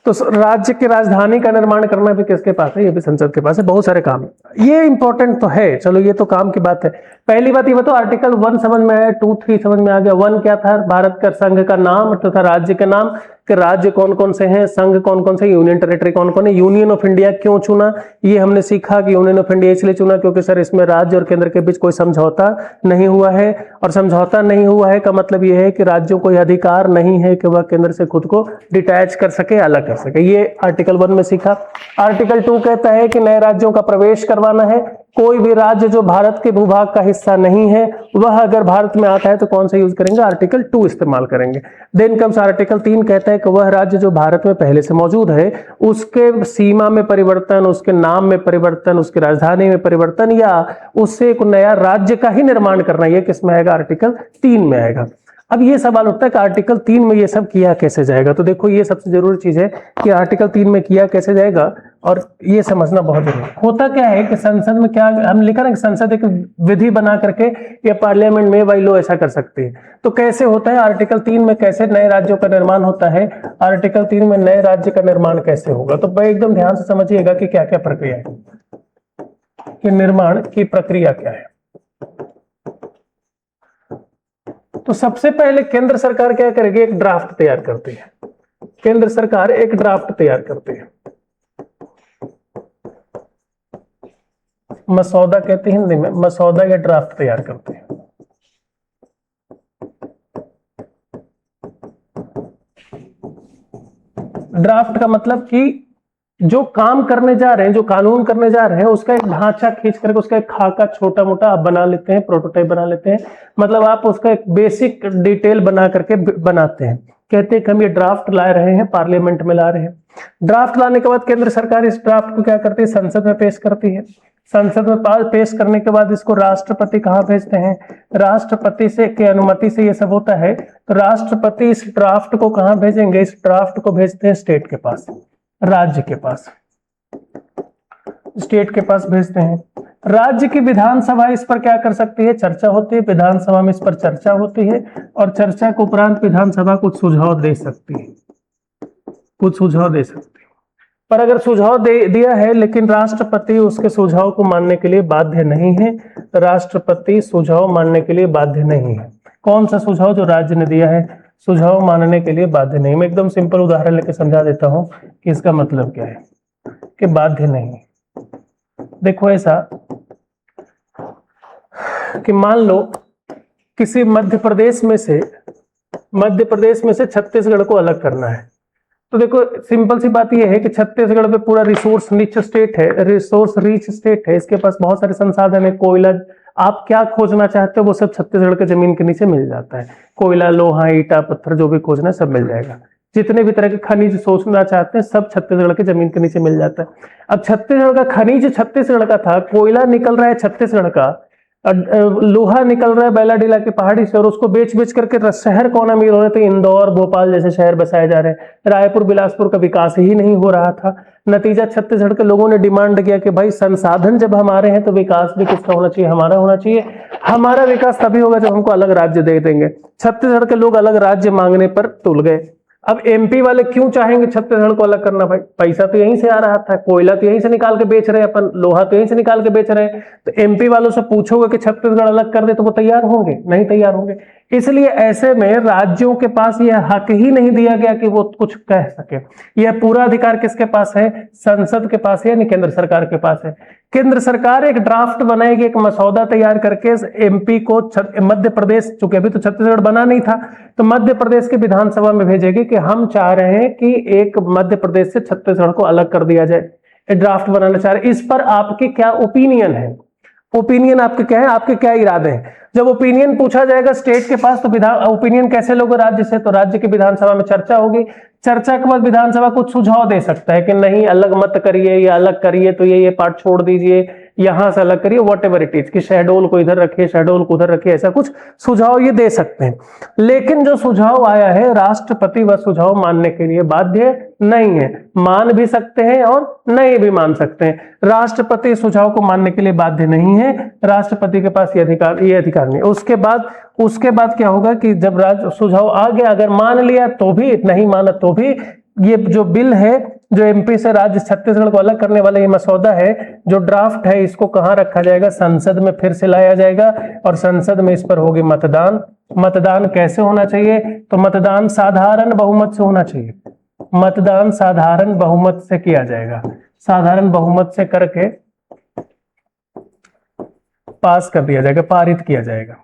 तो राज्य की राजधानी का निर्माण करना भी किसके पास है, ये भी संसद के पास है। बहुत सारे काम है, ये इंपॉर्टेंट तो है, चलो ये तो काम की बात है। पहली बात ये बताओ, आर्टिकल 1 समझ में आया, 2, 3 समझ में आ गया। 1 क्या था, भारत का संघ का नाम तथा राज्य के नाम, कि राज्य कौन कौन से हैं, संघ कौन कौन से, यूनियन टेरिटरी कौन कौन है। यूनियन ऑफ इंडिया क्यों चुना, ये हमने सीखा कि यूनियन ऑफ इंडिया इसलिए चुना क्योंकि सर इसमें राज्य और केंद्र के बीच कोई समझौता नहीं हुआ है, और समझौता नहीं हुआ है का मतलब ये है कि राज्यों को यह अधिकार नहीं है कि वह केंद्र से खुद को डिटैच कर सके, अलग कर सके। ये आर्टिकल 1 में सीखा। आर्टिकल 2 कहता है कि नए राज्यों का प्रवेश करवाना है। कोई भी राज्य जो भारत के भूभाग का हिस्सा नहीं है, वह अगर भारत में आता है तो कौन सा यूज करेंगे, आर्टिकल 2 इस्तेमाल करेंगे। देन कम्स आर्टिकल 3, कहता है कि वह राज्य जो भारत में पहले से मौजूद है, उसके सीमा में परिवर्तन, उसके नाम में परिवर्तन, उसकी राजधानी में परिवर्तन, या उससे एक नया राज्य का ही निर्माण करना, यह किसमें आएगा, आर्टिकल 3 में आएगा। अब ये सवाल उठता है कि आर्टिकल 3 में ये सब किया कैसे जाएगा। तो देखो, ये सबसे जरूरी चीज है कि आर्टिकल 3 में किया कैसे जाएगा, और ये समझना बहुत जरूरी है। होता क्या है कि संसद में क्या हम लिखा ना कि संसद एक विधि बना करके या पार्लियामेंट में बाई लॉ ऐसा कर सकती है। तो कैसे होता है, आर्टिकल 3 में कैसे नए राज्यों का निर्माण होता है, आर्टिकल 3 में नए राज्य का निर्माण कैसे होगा। तो भाई एकदम ध्यान से समझिएगा कि क्या क्या प्रक्रिया है, कि निर्माण की प्रक्रिया क्या है। तो सबसे पहले केंद्र सरकार क्या करेगी, एक ड्राफ्ट तैयार करती है। केंद्र सरकार एक ड्राफ्ट तैयार करती है, मसौदा कहते हैं हिंदी में, मसौदा या ड्राफ्ट तैयार करते हैं। ड्राफ्ट का मतलब कि जो काम करने जा रहे हैं, जो कानून करने जा रहे हैं, उसका एक ढांचा खींच करके, उसका एक खाका छोटा मोटा आप बना लेते हैं, प्रोटोटाइप बना लेते हैं। मतलब आप उसका एक बेसिक डिटेल बना करके बनाते हैं। कहते हैं कि हम ये ड्राफ्ट ला रहे हैं, पार्लियामेंट में ला रहे हैं। ड्राफ्ट लाने के बाद केंद्र सरकार इस ड्राफ्ट को क्या करती है, संसद में पेश करती है। संसद में पेश करने के बाद इसको राष्ट्रपति कहाँ भेजते हैं, राष्ट्रपति से की अनुमति से ये सब होता है। तो राष्ट्रपति इस ड्राफ्ट को कहाँ भेजेंगे, इस ड्राफ्ट को भेजते हैं स्टेट के पास, राज्य के पास, स्टेट के पास भेजते हैं। राज्य की विधानसभा इस पर क्या कर सकती है, चर्चा होती है, विधानसभा में इस पर चर्चा होती है, और चर्चा के उपरांत विधानसभा कुछ सुझाव दे सकती है, कुछ सुझाव दे सकती है। पर अगर सुझाव दिया है लेकिन राष्ट्रपति उसके सुझाव को मानने के लिए बाध्य नहीं है, तो राष्ट्रपति सुझाव मानने के लिए बाध्य नहीं है। कौन सा सुझाव, जो राज्य ने दिया है, सुझाव मानने के लिए बाध्य नहीं। मैं एकदम सिंपल उदाहरण लेकर समझा देता हूं कि इसका मतलब क्या है, कि बाध्य नहीं। देखो ऐसा कि मान लो किसी मध्य प्रदेश में से छत्तीसगढ़ को अलग करना है। तो देखो सिंपल सी बात यह है कि छत्तीसगढ़ पे पूरा रिसोर्स रिच स्टेट है, रिसोर्स रिच स्टेट है, इसके पास बहुत सारे संसाधन है, कोयला, आप क्या खोजना चाहते हो वो सब छत्तीसगढ़ के जमीन के नीचे मिल जाता है। कोयला, लोहा, ईटा, पत्थर, जो भी खोजना है सब मिल जाएगा। जितने भी तरह के खनिज सोचना चाहते हैं सब छत्तीसगढ़ के जमीन के नीचे मिल जाता है। अब छत्तीसगढ़ का खनिज छत्तीसगढ़ का था, कोयला निकल रहा है छत्तीसगढ़ का, लोहा निकल रहा है बैलाडीला की पहाड़ी से, और उसको बेच बेच करके शहर कौन अमीर हो रहे थे, इंदौर, भोपाल जैसे शहर बसाए जा रहे हैं। रायपुर, बिलासपुर का विकास ही नहीं हो रहा था। नतीजा छत्तीसगढ़ के लोगों ने डिमांड किया कि भाई संसाधन जब हमारे हैं तो विकास भी किसका होना चाहिए, हमारा होना चाहिए। हमारा विकास तभी होगा जब हमको अलग राज्य दे देंगे। छत्तीसगढ़ के लोग अलग राज्य मांगने पर तुल गए। अब एमपी वाले क्यों चाहेंगे छत्तीसगढ़ को अलग करना, भाई पैसा तो यहीं से आ रहा था, कोयला तो यहीं से निकाल के बेच रहे हैं अपन, लोहा तो यहीं से निकाल के बेच रहे हैं। तो एमपी वालों से पूछोगे कि छत्तीसगढ़ अलग कर दे तो वो तैयार होंगे, नहीं तैयार होंगे। इसलिए ऐसे में राज्यों के पास यह हक ही नहीं दिया गया कि वो कुछ कह सके। यह पूरा अधिकार किसके पास है, संसद के पास है, यानी केंद्र सरकार के पास है। केंद्र सरकार एक ड्राफ्ट बनाएगी, एक मसौदा तैयार करके एमपी को मध्य प्रदेश, चूंकि अभी तो छत्तीसगढ़ बना नहीं था, तो मध्य प्रदेश की विधानसभा में भेजेगी कि हम चाह रहे हैं कि एक मध्य प्रदेश से छत्तीसगढ़ को अलग कर दिया जाए, ड्राफ्ट बनाना चाह रहे हैं। इस पर आपके क्या ओपिनियन है, ओपिनियन आपके क्या है, आपके क्या इरादे हैं। जब ओपिनियन पूछा जाएगा स्टेट के पास तो ओपिनियन कैसे लोगे, राज्य से, तो राज्य की विधानसभा में चर्चा होगी। चर्चा के बाद विधानसभा कुछ सुझाव दे सकता है कि नहीं अलग मत करिए या अलग करिए, तो ये पार्ट छोड़ दीजिए, यहां से अलग करिए, वॉट एवर इट इज, कि शहडोल को इधर रखिए, शहडोल को उधर रखिए, ऐसा कुछ सुझाव ये दे सकते हैं। लेकिन जो सुझाव आया है, राष्ट्रपति वह सुझाव मानने के लिए बाध्य नहीं है। मान भी सकते हैं और नहीं भी मान सकते हैं। राष्ट्रपति सुझाव को मानने के लिए बाध्य नहीं है, राष्ट्रपति के पास ये अधिकार नहीं। उसके बाद क्या होगा कि जब सुझाव आ गया, अगर मान लिया तो भी, नहीं माना तो भी, ये जो बिल है, जो एमपी से राज्य छत्तीसगढ़ को अलग करने वाला ये मसौदा है, जो ड्राफ्ट है, इसको कहां रखा जाएगा? संसद में फिर से लाया जाएगा और संसद में इस पर होगी मतदान। मतदान कैसे होना चाहिए? तो मतदान साधारण बहुमत से होना चाहिए। मतदान साधारण बहुमत से किया जाएगा, साधारण बहुमत से करके पास कर दिया जाएगा, पारित किया जाएगा।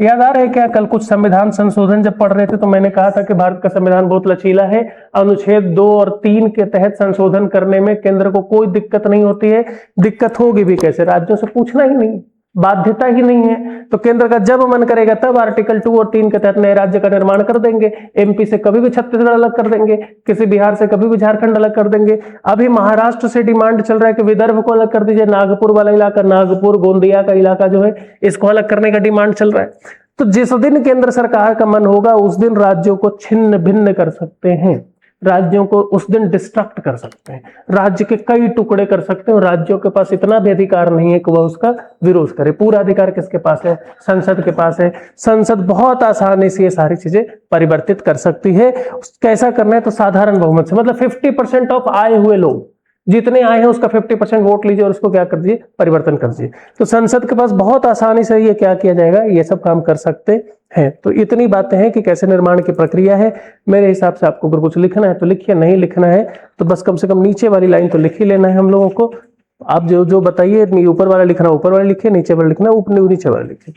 याद आ रहा है क्या? कल कुछ संविधान संशोधन जब पढ़ रहे थे तो मैंने कहा था कि भारत का संविधान बहुत लचीला है, अनुच्छेद 2 और 3 के तहत संशोधन करने में केंद्र को कोई दिक्कत नहीं होती है। दिक्कत होगी भी कैसे? राज्यों से पूछना ही नहीं, बाध्यता ही नहीं है। तो केंद्र का जब मन करेगा तब आर्टिकल 2 और 3 के तहत नए राज्य का निर्माण कर देंगे। एमपी से कभी भी छत्तीसगढ़ अलग कर देंगे, किसी बिहार से कभी भी झारखंड अलग कर देंगे। अभी महाराष्ट्र से डिमांड चल रहा है कि विदर्भ को अलग कर दीजिए, नागपुर वाला इलाका, नागपुर गोंदिया का इलाका जो है, इसको अलग करने का डिमांड चल रहा है। तो जिस दिन केंद्र सरकार का मन होगा उस दिन राज्यों को छिन्न भिन्न कर सकते हैं, राज्यों को उस दिन डिस्ट्रक्ट कर सकते हैं, राज्य के कई टुकड़े कर सकते हैं। राज्यों के पास इतना भी अधिकार नहीं है कि वह उसका विरोध करे। पूरा अधिकार किसके पास है? संसद के पास है। संसद बहुत आसानी से ये सारी चीजें परिवर्तित कर सकती है। कैसा करना है? तो साधारण बहुमत से, मतलब 50% ऑफ आए हुए लोग, जितने आए हैं उसका 50% वोट लीजिए और उसको क्या कर दीजिए? परिवर्तन कर दीजिए। तो संसद के पास बहुत आसानी से ये क्या किया जाएगा? ये सब काम कर सकते हैं। तो इतनी बातें हैं कि कैसे निर्माण की प्रक्रिया है। मेरे हिसाब से आपको अगर कुछ लिखना है तो लिखिए, नहीं लिखना है तो बस कम से कम नीचे वाली लाइन तो लिख ही लेना है हम लोगों को। आप जो जो बताइए, ऊपर वाला लिखना ऊपर वाला लिखिए, नीचे वाला लिखना नीचे वाला लिखिए।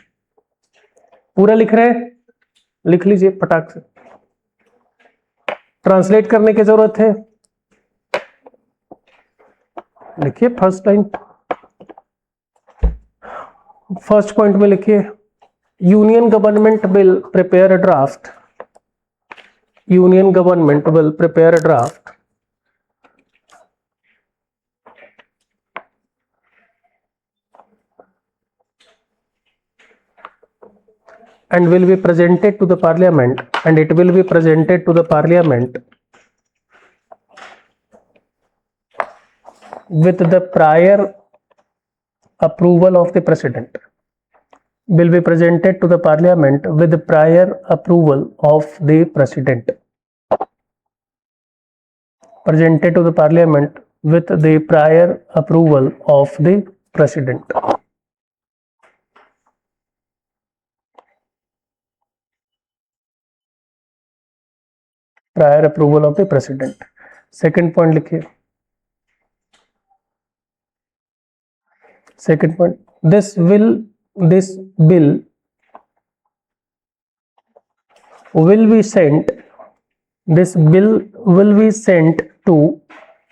पूरा लिख रहे हैं? लिख लीजिए फटाक से। ट्रांसलेट करने की जरूरत है? लिखिए फर्स्ट लाइन, फर्स्ट पॉइंट में लिखिए, union government will prepare a draft, union government will prepare a draft and will be presented to the parliament, and it will be presented to the parliament with the prior approval of the president, will be presented to the parliament with the prior approval of the president, presented to the parliament with the prior approval of the president. Prior approval of the president. Second point लिखिए, second point, this bill will be sent, this bill will be sent to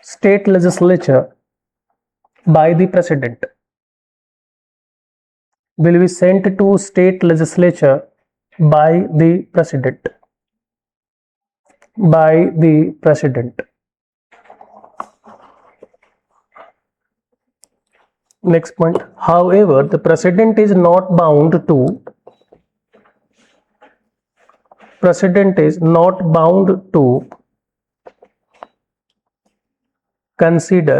state legislature by the president, will be sent to state legislature by the president, by the president. Next point, however, the president is not bound to, president is not bound to consider,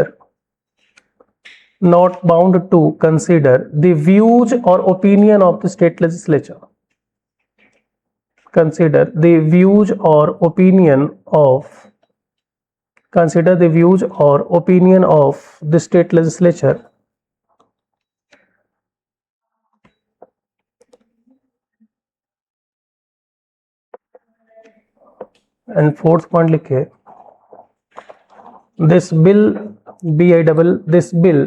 not bound to consider the views or opinion of the state legislature, consider the views or opinion of, consider the views or opinion of the state legislature and fourth point लिखिए, this bill this bill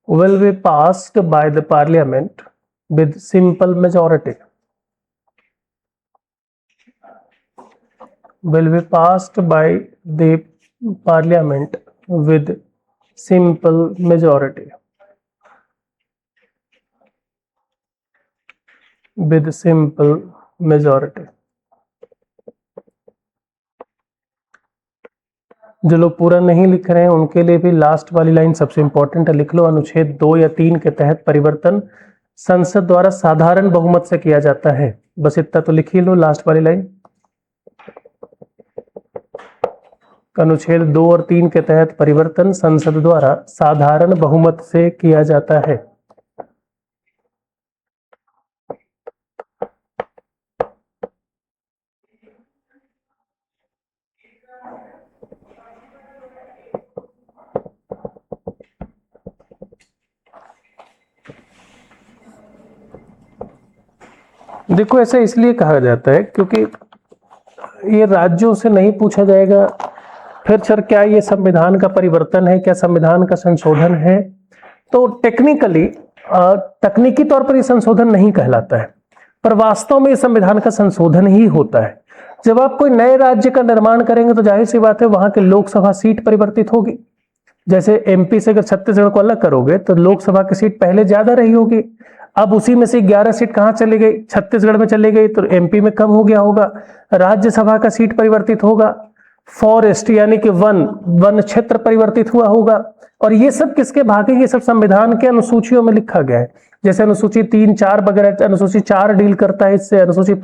will be passed by the parliament with simple majority, will be passed by the parliament with simple majority, with simple majority. जो लोग पूरा नहीं लिख रहे हैं उनके लिए भी लास्ट वाली लाइन सबसे इंपॉर्टेंट है, लिख लो। अनुच्छेद 2 या 3 के तहत परिवर्तन संसद द्वारा साधारण बहुमत से किया जाता है। बस इतना तो लिख ही लो, लास्ट वाली लाइन। अनुच्छेद 2 और 3 के तहत परिवर्तन संसद द्वारा साधारण बहुमत से किया जाता है। देखो ऐसा इसलिए कहा जाता है क्योंकि ये राज्यों से नहीं पूछा जाएगा फिर सर क्या ये संविधान का परिवर्तन है, क्या संविधान का संशोधन है, तो टेक्निकली तकनीकी तौर पर ये संशोधन नहीं कहलाता है, पर वास्तव में ये संविधान का संशोधन ही होता है। जब आप कोई नए राज्य का निर्माण करेंगे तो जाहिर सी बात है वहां के लोकसभा सीट परिवर्तित होगी। जैसे एमपी से अगर छत्तीसगढ़ को अलग करोगे तो लोकसभा की सीट पहले ज्यादा रही होगी, अब उसी में से 11 सीट कहां चली गई, छत्तीसगढ़ में चली गई, तो एमपी में कम हो गया होगा। राज्यसभा का सीट परिवर्तित होगा, फॉरेस्ट यानी कि वन क्षेत्र परिवर्तित हुआ होगा। और ये सब किसके भाग है, ये सब संविधान के अनुसूचियों में लिखा गया है। जैसे अनुसूची 3, 4 वगैरह, अनुसूची 4 डील करता है इससे, अनुसूची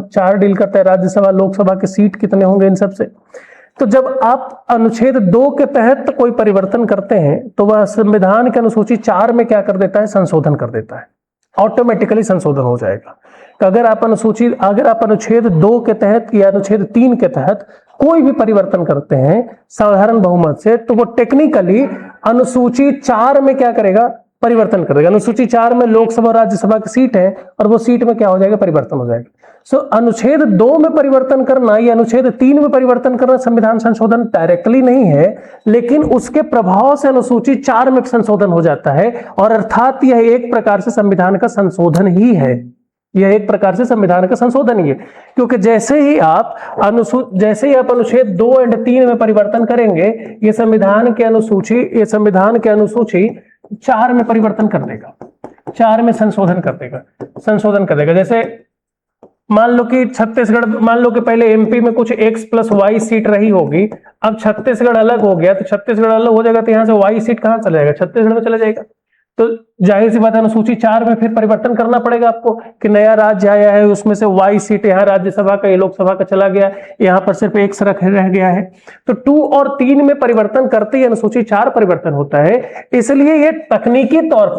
4 डील करता है राज्यसभा लोकसभा के सीट कितने होंगे इन सब से। तो जब आप अनुच्छेद 2 के तहत कोई परिवर्तन करते हैं तो वह संविधान के अनुसूची 4 में क्या कर देता है, संशोधन कर देता है, ऑटोमेटिकली संशोधन हो जाएगा। तो अगर आप अनुच्छेद 2 के तहत या अनुच्छेद 3 के तहत कोई भी परिवर्तन करते हैं साधारण बहुमत से, तो वो टेक्निकली अनुसूची 4 में क्या करेगा, परिवर्तन करेगा। अनुसूची 4 में लोकसभा राज्यसभा की सीट है और वो सीट में क्या हो जाएगा, परिवर्तन हो जाएगा। सो अनुच्छेद 2 में परिवर्तन करना या अनुच्छेद 3 में परिवर्तन करना संविधान संशोधन डायरेक्टली नहीं है, लेकिन उसके प्रभाव से अनुसूची 4 में संशोधन हो जाता है, और अर्थात यह एक प्रकार से संविधान का संशोधन ही है। यह एक प्रकार से संविधान का संशोधन ही है, क्योंकि जैसे ही आप अनुच्छेद 2 और 3 में परिवर्तन करेंगे, ये संविधान के अनुसूची 4 में परिवर्तन कर देगा, 4 में संशोधन कर देगा। जैसे मान लो कि पहले एमपी में कुछ x + y सीट रही होगी, अब छत्तीसगढ़ अलग हो गया, तो छत्तीसगढ़ अलग हो जाएगा तो यहां से y सीट कहां चला जाएगा, छत्तीसगढ़ में चला जाएगा। तो जाहिर सी बात है अनुसूची 4 में फिर परिवर्तन करना पड़ेगा आपको कि नया राज्य आया है, उसमें से y सीट यहाँ राज्यसभा का, ये लोकसभा का चला गया, यहाँ पर सिर्फ x रह गया है। तो 2 और 3 में परिवर्तन करते ही अनुसूची 4 परिवर्तन होता है। इसलिए ये तकनीकी तौर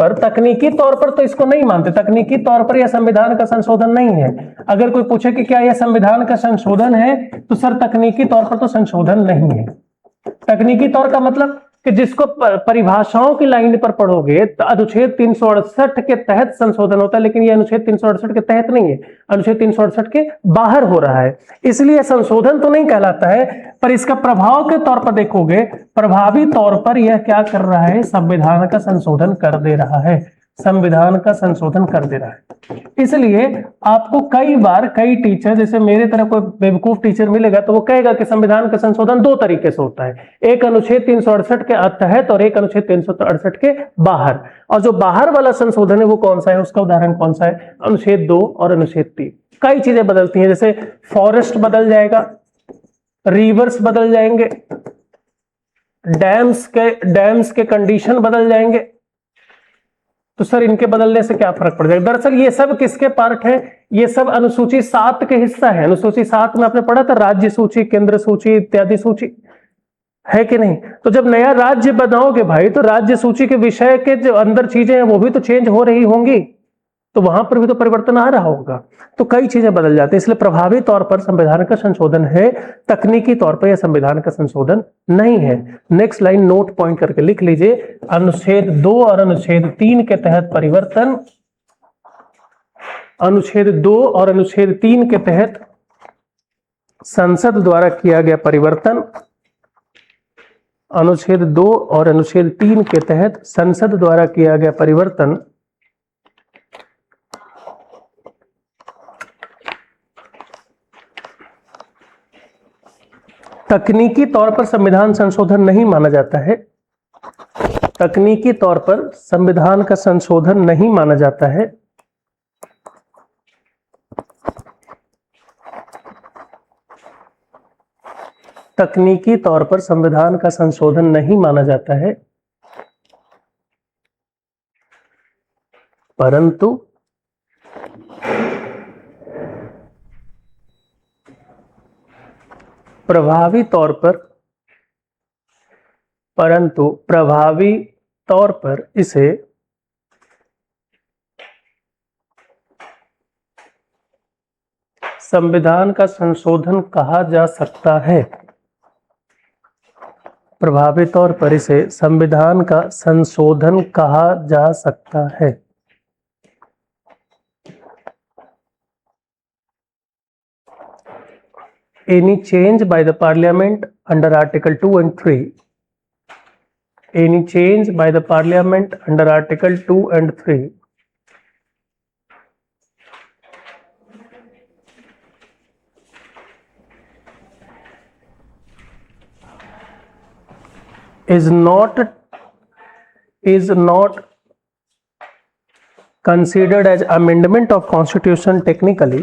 पर तो इसको नहीं मानते, तकनीकी तौर पर यह संविधान का संशोधन नहीं है। अगर कोई पूछे कि क्या यह संविधान का संशोधन है, तो सर तकनीकी तौर पर तो संशोधन नहीं है। तकनीकी तौर का मतलब कि जिसको परिभाषाओं की लाइन पर पढ़ोगे तो अनुच्छेद 368 के तहत संशोधन होता है, लेकिन ये अनुच्छेद 368 के तहत नहीं है, अनुच्छेद 368 के बाहर हो रहा है, इसलिए संशोधन तो नहीं कहलाता है। पर इसका प्रभाव के तौर पर देखोगे, प्रभावी तौर पर यह क्या कर रहा है, संविधान का संशोधन कर दे रहा है, संविधान का संशोधन कर दे रहा है। इसलिए आपको कई टीचर, जैसे मेरे तरह कोई बेवकूफ टीचर मिलेगा तो वो कहेगा कि संविधान का संशोधन 2 तरीके से होता है, एक अनुच्छेद 368 के तहत और एक अनुच्छेद 368 के बाहर। और जो बाहर वाला संशोधन है वो कौन सा है, उसका उदाहरण कौन सा है, अनुच्छेद 2 और अनुच्छेद 3। कई चीजें बदलती हैं, जैसे फॉरेस्ट बदल जाएगा, रिवर्स बदल जाएंगे, डैम्स के कंडीशन बदल जाएंगे। तो सर इनके बदलने से क्या फर्क पड़ जाएगा? दरअसल ये सब किसके पार्ट है, ये सब अनुसूची 7 के हिस्सा है। अनुसूची 7 में आपने पढ़ा था राज्य सूची, केंद्र सूची इत्यादि सूची, है कि नहीं? तो जब नया राज्य बनाओगे भाई, तो राज्य सूची के विषय के जो अंदर चीजें हैं वो भी तो चेंज हो रही होंगी, तो वहां पर भी तो परिवर्तन आ रहा होगा, तो कई चीजें बदल जाती है। इसलिए प्रभावी तौर पर संविधान का संशोधन है, तकनीकी तौर पर यह संविधान का संशोधन नहीं है। नेक्स्ट लाइन नोट पॉइंट करके लिख लीजिए, अनुच्छेद 2 और अनुच्छेद 3 के तहत परिवर्तन, अनुच्छेद 2 और अनुच्छेद 3 के तहत संसद द्वारा किया गया परिवर्तन, अनुच्छेद 2 और अनुच्छेद 3 के तहत संसद द्वारा किया गया परिवर्तन तकनीकी तौर पर संविधान संशोधन नहीं माना जाता है, तकनीकी तौर पर संविधान का संशोधन नहीं माना जाता है। तकनीकी तौर पर संविधान का संशोधन नहीं माना जाता है, परंतु प्रभावी तौर पर इसे संविधान का संशोधन कहा जा सकता है। प्रभावी तौर पर इसे संविधान का संशोधन कहा जा सकता है। Any change by the Parliament under Article 2 and 3. Any change by the Parliament under Article 2 and 3 is not considered as amendment of Constitution technically.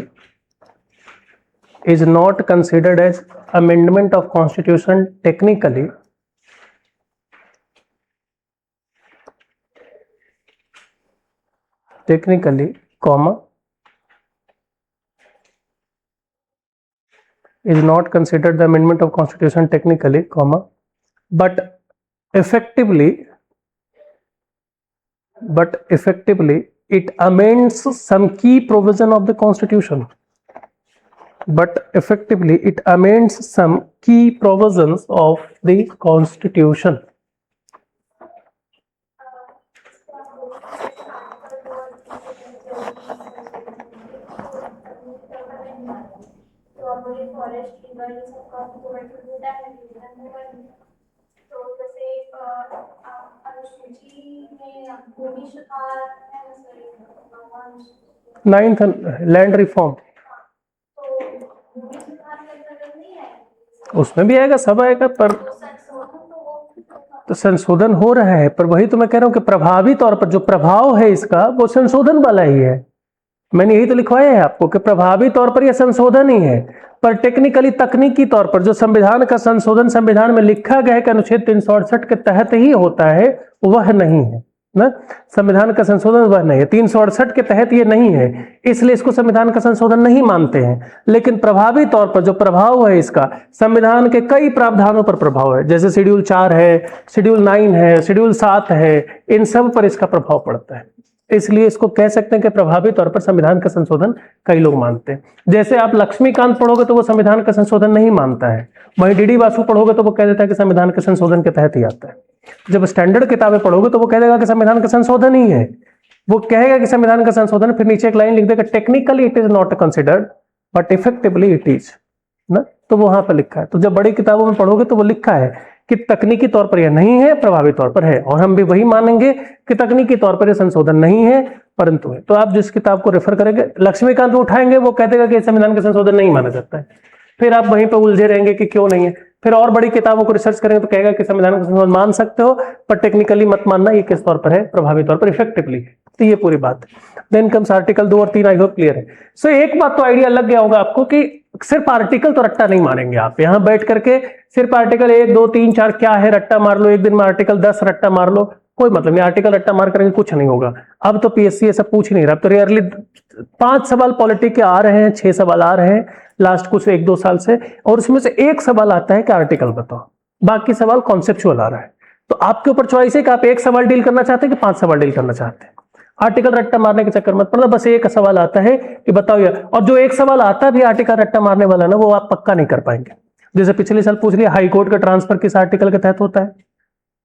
Is not considered as amendment of Constitution technically, comma, is not considered the amendment of Constitution technically, comma, but effectively it amends some key provision of the Constitution. But effectively it amends some key provisions of the Constitution. Ninth, land reform, उसमें भी आएगा, सब आएगा, पर तो संशोधन हो रहा है। पर वही तो मैं कह रहा हूं कि प्रभावी तौर पर जो प्रभाव है इसका वो संशोधन वाला ही है। मैंने यही तो लिखवाया है आपको कि प्रभावी तौर पर यह संशोधन ही है, पर टेक्निकली तकनीकी तौर पर जो संविधान का संशोधन संविधान में लिखा गया है कि अनुच्छेद 368 के तहत ही होता है, वह नहीं है ना। संविधान का संशोधन वह नहीं है, 368 के तहत ये नहीं है, इसलिए इसको संविधान का संशोधन नहीं मानते हैं। लेकिन प्रभावी तौर पर जो प्रभाव है इसका, संविधान के कई प्रावधानों पर प्रभाव है, जैसे शेड्यूल 4 है, शेड्यूल 9 है, शेड्यूल 7 है, इन सब पर इसका प्रभाव पड़ता है। इसलिए इसको कह सकते हैं कि प्रभावी तौर पर संविधान का संशोधन कई लोग मानते हैं। जैसे आप लक्ष्मीकांत पढ़ोगे तो वो संविधान का संशोधन नहीं मानता है, वहीं डीडी बासु पढ़ोगे तो वो कह देता है कि संविधान के संशोधन के तहत ही आता है। जब स्टैंडर्ड किताबें पढ़ोगे तो वो कह देगा कि संविधान का संशोधन ही है, वो कहेगा कि संविधान का संशोधन, फिर नीचे एक लाइन लिख देगा technically it is not considered but effectively it is ना, तो वहां पर लिखा है। तो जब बड़ी किताबों में पढ़ोगे तो वो लिखा है कि तकनीकी तौर पर यह नहीं है, प्रभावी तौर पर है, और हम भी वही मानेंगे कि तकनीकी तौर पर यह संशोधन नहीं है परंतु है। तो आप जिस किताब को रेफर करेंगे, लक्ष्मीकांत उठाएंगे, वो कह देगा कि संविधान का संशोधन नहीं माना जाता है, फिर आप वहीं पर उलझे रहेंगे कि क्यों नहीं है। फिर और बड़ी किताबों को रिसर्च करेंगे तो कहेगा कि संविधान का संशोधन मान सकते हो पर टेक्निकली मत मानना, ये किस तौर पर है, प्रभावी तौर पर, इफेक्टिवली। तो ये पूरी बात है। देन कम्स आर्टिकल 2 और 3, आई होप क्लियर है। सो एक बात तो आइडिया लग गया होगा आपको कि सिर्फ आर्टिकल तो रट्टा नहीं मारेंगे आप, यहां बैठ करके सिर्फ आर्टिकल 1 2 3 4 क्या है रट्टा मार लो, एक दिन में आर्टिकल 10 रट्टा मार लो, कोई मतलब नहीं। आर्टिकल रट्टा मार करेंगे कुछ नहीं होगा। अब तो पीएससी ये सब पूछ ही नहीं रहा, अब तो रेयरली 5 सवाल पॉलिटिक के आ रहे हैं, 6 सवाल आ रहे हैं लास्ट कुछ 1-2 साल से, और उसमें से एक सवाल आता है कि आर्टिकल बताओ, बाकी सवाल कॉन्सेप्चुअल आ रहा है। तो आपके ऊपर चॉइस है कि आप एक सवाल डील करना चाहते हैं कि 5 सवाल डील करना चाहते हैं। आर्टिकल रट्टा मारने के चक्कर मत पड़ना, बस एक सवाल आता है कि बताओ यार, और जो एक सवाल आता भी आर्टिकल रट्टा मारने वाला ना, वो आप पक्का नहीं कर पाएंगे। जैसे पिछले साल पूछ लिया हाई कोर्ट का ट्रांसफर किस आर्टिकल के तहत होता है,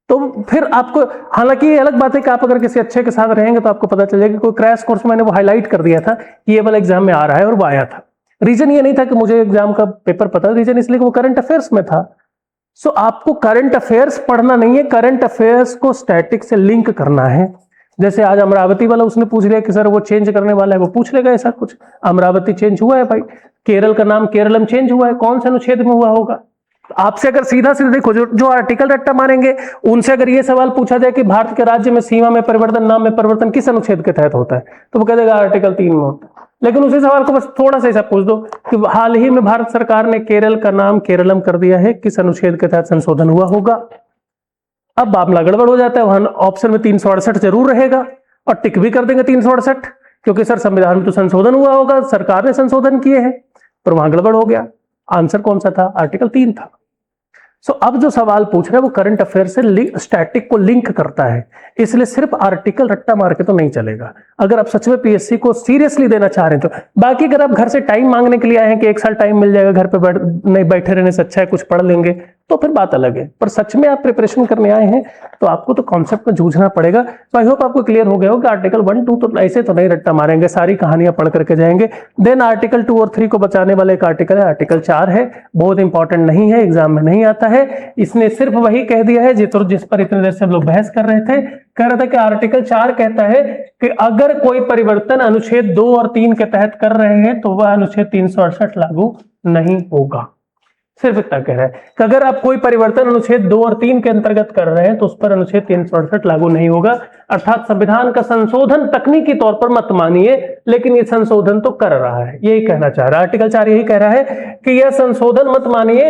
तो फिर आपको, हालांकि ये अलग बात है कि आप अगर किसी अच्छे के साथ रहेंगे तो आपको पता चलेगा कि कोई क्रैश कोर्स में मैंने वो हाईलाइट कर दिया था कि ये वाला एग्जाम में आ रहा है, और वो आया था। रीजन ये नहीं था कि मुझे एग्जाम का पेपर पता, रीजन इसलिए कि वो करंट अफेयर्स में था। सो आपको करंट अफेयर्स पढ़ना नहीं है, करंट अफेयर्स को स्टैटिक से लिंक करना है। जैसे आज अमरावती वाला उसने पूछ लिया कि सर वो चेंज करने वाला है, वो पूछ लेगा ऐसा कुछ, अमरावती चेंज हुआ है भाई, केरल का नाम केरलम चेंज हुआ है, कौन से अनुच्छेद में हुआ होगा। आपसे अगर सीधा सीधा देखो, जो आर्टिकल रट्टा मारेंगे उनसे अगर ये सवाल पूछा जाए कि भारत के राज्य में सीमा में परिवर्तन, नाम में परिवर्तन किस अनुच्छेद के तहत होता है, तो वो कह देगा आर्टिकल 3 में होता है। लेकिन उसी सवाल को बस थोड़ा सा ऐसा पूछ दो कि हाल ही में भारत सरकार ने केरल का नाम केरलम कर दिया है, किस अनुच्छेद के तहत संशोधन हुआ होगा? अब मामला गड़बड़ हो जाता है, वहां ऑप्शन में 368 जरूर रहेगा और टिक भी कर देंगे 368, क्योंकि सर संविधान में तो संशोधन हुआ होगा, सरकार ने संशोधन किए हैं, पर वहां गड़बड़ हो गया। आंसर कौन सा था? आर्टिकल 3 था। सो अब जो सवाल पूछ रहे हैं वो करंट अफेयर से स्टैटिक को लिंक करता है, इसलिए सिर्फ आर्टिकल रट्टा मार के तो नहीं चलेगा। अगर आप सच में पीएससी को सीरियसली देना चाह रहे हैं तो। बाकी अगर आप घर से टाइम मांगने के लिए आए हैं कि 1 साल टाइम मिल जाएगा, घर पे नहीं बैठे रहने से अच्छा है कुछ पढ़ लेंगे, तो फिर बात अलग है। पर सच में आप प्रिपरेशन करने आए हैं तो आपको तो कॉन्सेप्ट में जूझना पड़ेगा। तो आई होप आपको क्लियर हो गया हो कि आर्टिकल 1, 2 तो ऐसे तो नहीं रट्टा मारेंगे, सारी कहानियां पढ़ करके जाएंगे। देन आर्टिकल 2 और 3 को बचाने वाला एक आर्टिकल है, आर्टिकल 4 है, बहुत इंपॉर्टेंट नहीं है, एग्जाम में नहीं आता है। इसने सिर्फ वही कह दिया है जिस पर इतनी देर से हम लोग बहस कर रहे थे। कह रहा था कि आर्टिकल 4 कहता है कि अगर कोई परिवर्तन अनुच्छेद 2 और 3 के तहत कर रहे हैं तो वह अनुच्छेद 368 लागू नहीं होगा। सिर्फ इतना कह रहा है कि अगर आप कोई परिवर्तन अनुच्छेद 2 और 3 के अंतर्गत कर रहे हैं तो उस पर अनुच्छेद 368 लागू नहीं होगा। अर्थात संविधान का संशोधन तकनीकी तौर पर मत मानिए, लेकिन ये संशोधन तो कर रहा है, यही कहना चाह रहा है। आर्टिकल 4 यही कह रहा है कि यह संशोधन मत मानिए।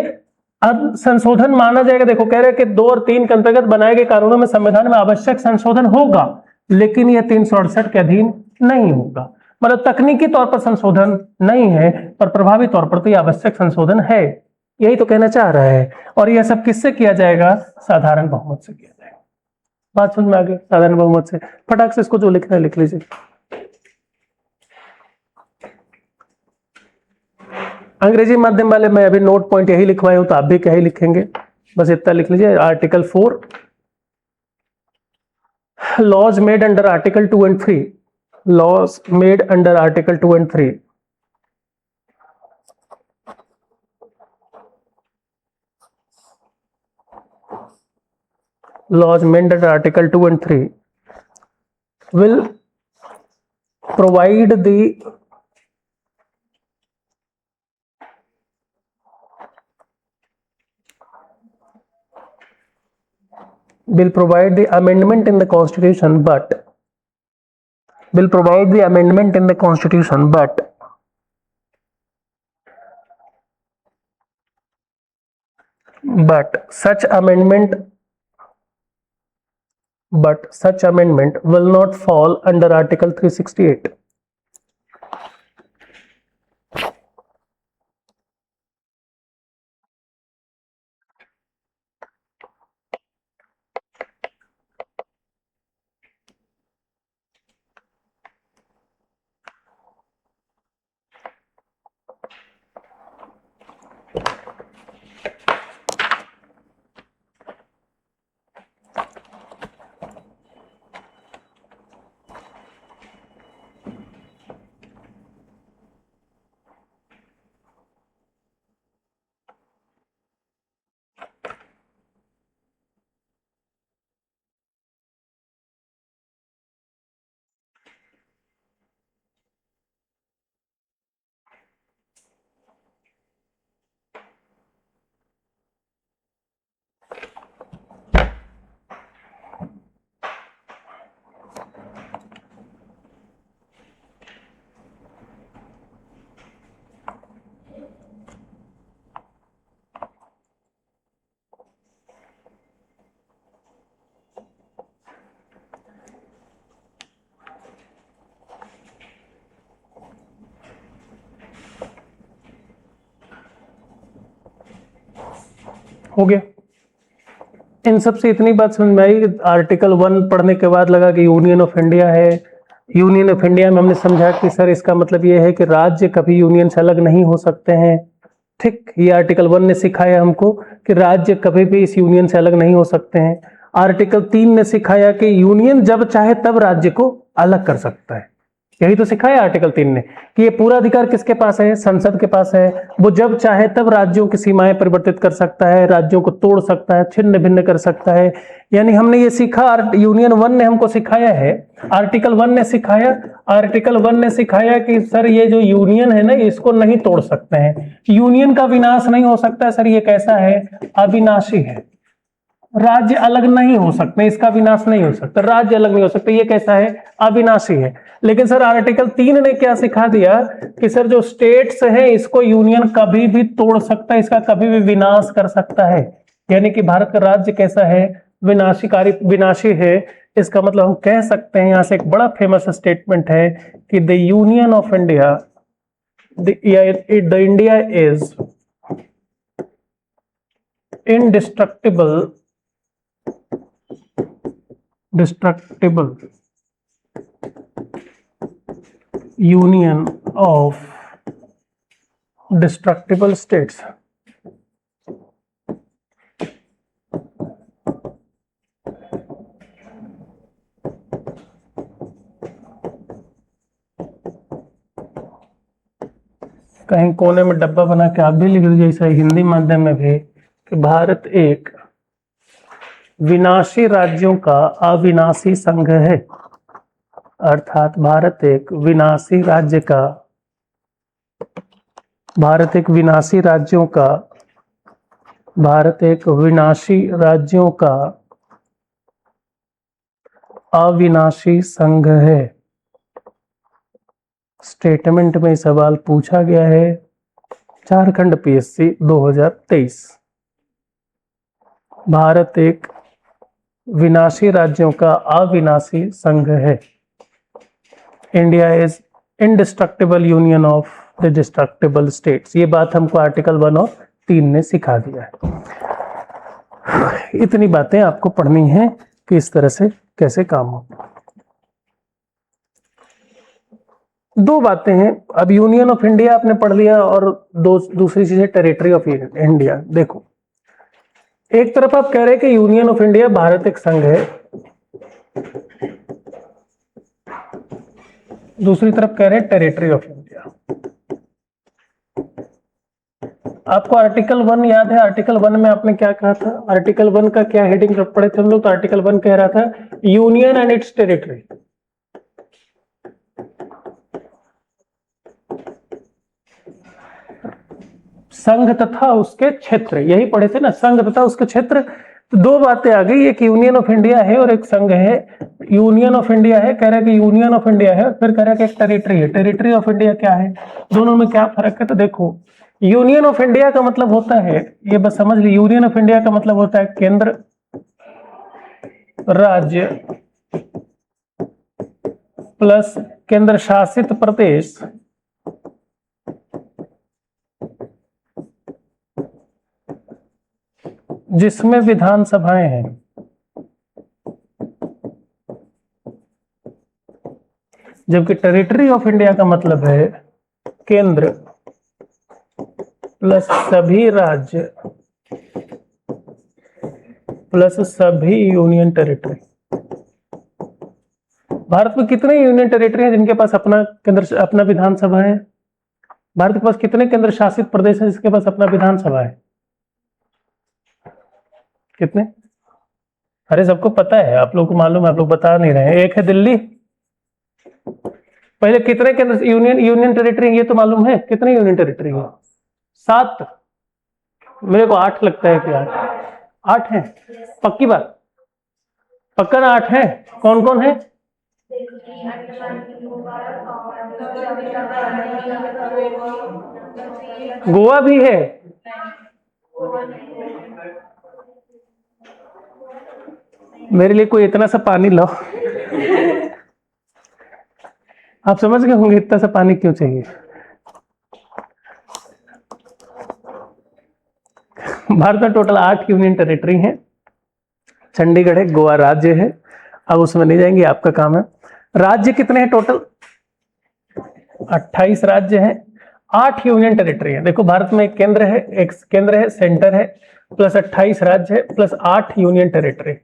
अब संशोधन माना जाएगा, देखो कह रहे हैं कि 2 और 3 के अंतर्गत बनाए गए कानूनों में संविधान में आवश्यक संशोधन होगा, लेकिन यह 368 के अधीन नहीं होगा। मतलब तकनीकी तौर पर संशोधन नहीं है, पर प्रभावी तौर पर तो यह आवश्यक संशोधन है, यही तो कहना चाह रहा है। और यह सब किससे किया जाएगा? साधारण बहुमत से किया जाएगा। बात समझ में आ गई? साधारण बहुमत से। फटाक से इसको जो लिखना है लिख लीजिए। अंग्रेजी माध्यम वाले मैं अभी नोट पॉइंट यही लिखवाया हूं, तो आप भी क्या ही लिखेंगे, बस इतना लिख लीजिए। Article 4, laws made under article 2 and 3, laws made under article 2 and 3, laws made under article 2 and 3 will provide the amendment in the constitution, but will provide the amendment in the constitution, but such amendment will not fall under article 368. हो गया। इन सब से इतनी बात समझ में आई, article 1 पढ़ने के बाद लगा कि यूनियन ऑफ इंडिया है। यूनियन ऑफ इंडिया में हमने समझा कि सर इसका मतलब ये है कि राज्य कभी यूनियन से अलग नहीं हो सकते हैं। ठीक, ये आर्टिकल 1 ने सिखाया हमको कि राज्य कभी भी इस यूनियन से अलग नहीं हो सकते हैं। आर्टिकल 3 ने सिखाया कि यूनियन जब चाहे तब राज्य को अलग कर सकता है। यही तो सिखाया आर्टिकल 3 ने कि ये पूरा अधिकार किसके पास है? संसद के पास है। वो जब चाहे तब राज्यों की सीमाएं परिवर्तित कर सकता है, राज्यों को तोड़ सकता है, छिन्न भिन्न कर सकता है। यानी हमने ये सीखा, यूनियन 1 ने हमको सिखाया है, आर्टिकल 1 ने सिखाया कि सर ये जो यूनियन है ना, इसको नहीं तोड़ सकते हैं। यूनियन का विनाश नहीं हो सकता सर, ये कैसा है? अविनाशी है। राज्य अलग नहीं हो सकते, इसका विनाश नहीं हो सकता, राज्य अलग नहीं हो सकते, ये कैसा है, अविनाशी है। लेकिन सर आर्टिकल 3 ने क्या सिखा दिया कि सर जो स्टेट्स है इसको यूनियन कभी भी तोड़ सकता है, इसका कभी भी विनाश कर सकता है। यानी कि भारत का राज्य कैसा है, विनाशीकारी, विनाशी है। इसका मतलब हम कह सकते हैं, यहां से एक बड़ा फेमस स्टेटमेंट है कि the union of India, the India is indestructible union of destructible states। कहीं कोने में डब्बा बना के आप भी लिख दीजिए, ऐसा हिंदी माध्यम में भी, कि भारत एक विनाशी राज्यों का अविनाशी संघ है। अर्थात भारत एक विनाशी राज्य का, भारत एक विनाशी राज्यों का, भारत एक विनाशी राज्यों का अविनाशी संघ है। स्टेटमेंट में सवाल पूछा गया है, झारखंड पीएससी 2023। भारत एक विनाशी राज्यों का अविनाशी संघ है। India is indestructible union of the destructible states. ये बात हमको आर्टिकल 1 और 3 ने सिखा दिया है। इतनी बातें आपको पढ़नी है कि इस तरह से कैसे काम हो। दो बातें हैं, अब यूनियन ऑफ इंडिया आपने पढ़ लिया और दूसरी चीज है टेरिटरी ऑफ इंडिया। देखो, एक तरफ आप कह रहे हैं कि यूनियन ऑफ इंडिया भारत एक संघ है, दूसरी तरफ कह रहे हैं टेरिटरी ऑफ इंडिया। आपको आर्टिकल 1 याद है? आर्टिकल 1 में आपने क्या कहा था? आर्टिकल 1 का क्या हेडिंग पढ़े थे हम लोग? तो आर्टिकल 1 कह रहा था यूनियन एंड इट्स टेरिटरी। संघ तथा उसके क्षेत्र, यही पढ़े थे ना, संघ तथा उसके क्षेत्र। तो दो बातें आ गई, एक यूनियन ऑफ इंडिया है और एक संघ है। यूनियन ऑफ इंडिया है, कह रहा है कि यूनियन ऑफ इंडिया है, फिर कह रहा है कि एक टेरिटरी है। टेरिटरी ऑफ इंडिया क्या है, दोनों में क्या फर्क है? तो देखो, यूनियन ऑफ इंडिया का मतलब होता है, ये बस समझ ली, यूनियन ऑफ इंडिया का मतलब होता है केंद्र, राज्य प्लस केंद्र शासित प्रदेश जिसमें विधानसभाएं हैं। जबकि टेरिटरी ऑफ इंडिया का मतलब है केंद्र प्लस सभी राज्य प्लस सभी यूनियन टेरिटरी। भारत में कितने यूनियन टेरिटरी हैं जिनके पास अपना केंद्र, अपना विधानसभा है? भारत के पास कितने केंद्र शासित प्रदेश हैं जिसके पास अपना विधानसभा है? कितने? अरे सबको पता है, आप लोगों को मालूम है, आप लोग बता नहीं रहे हैं। एक है दिल्ली। पहले कितने केंद्र यूनियन टेरिटरी ये तो मालूम है? कितने यूनियन टेरिटरी है? 7। मेरे को 8 लगता है कि 8 है। पक्की बात? पक्का ना 8 है? कौन कौन है? गोवा भी है। मेरे लिए कोई इतना सा पानी लाओ। आप समझ गए होंगे इतना सा पानी क्यों चाहिए। भारत में टोटल 8 यूनियन टेरिटरी हैं। चंडीगढ़ है, गोवा राज्य है, अब उसमें नहीं जाएंगे, आपका काम है। राज्य कितने हैं टोटल? 28 राज्य हैं, 8 यूनियन टेरिटरी है। देखो, भारत में एक केंद्र है, सेंटर है, प्लस 28 राज्य है, plus 8 union territory.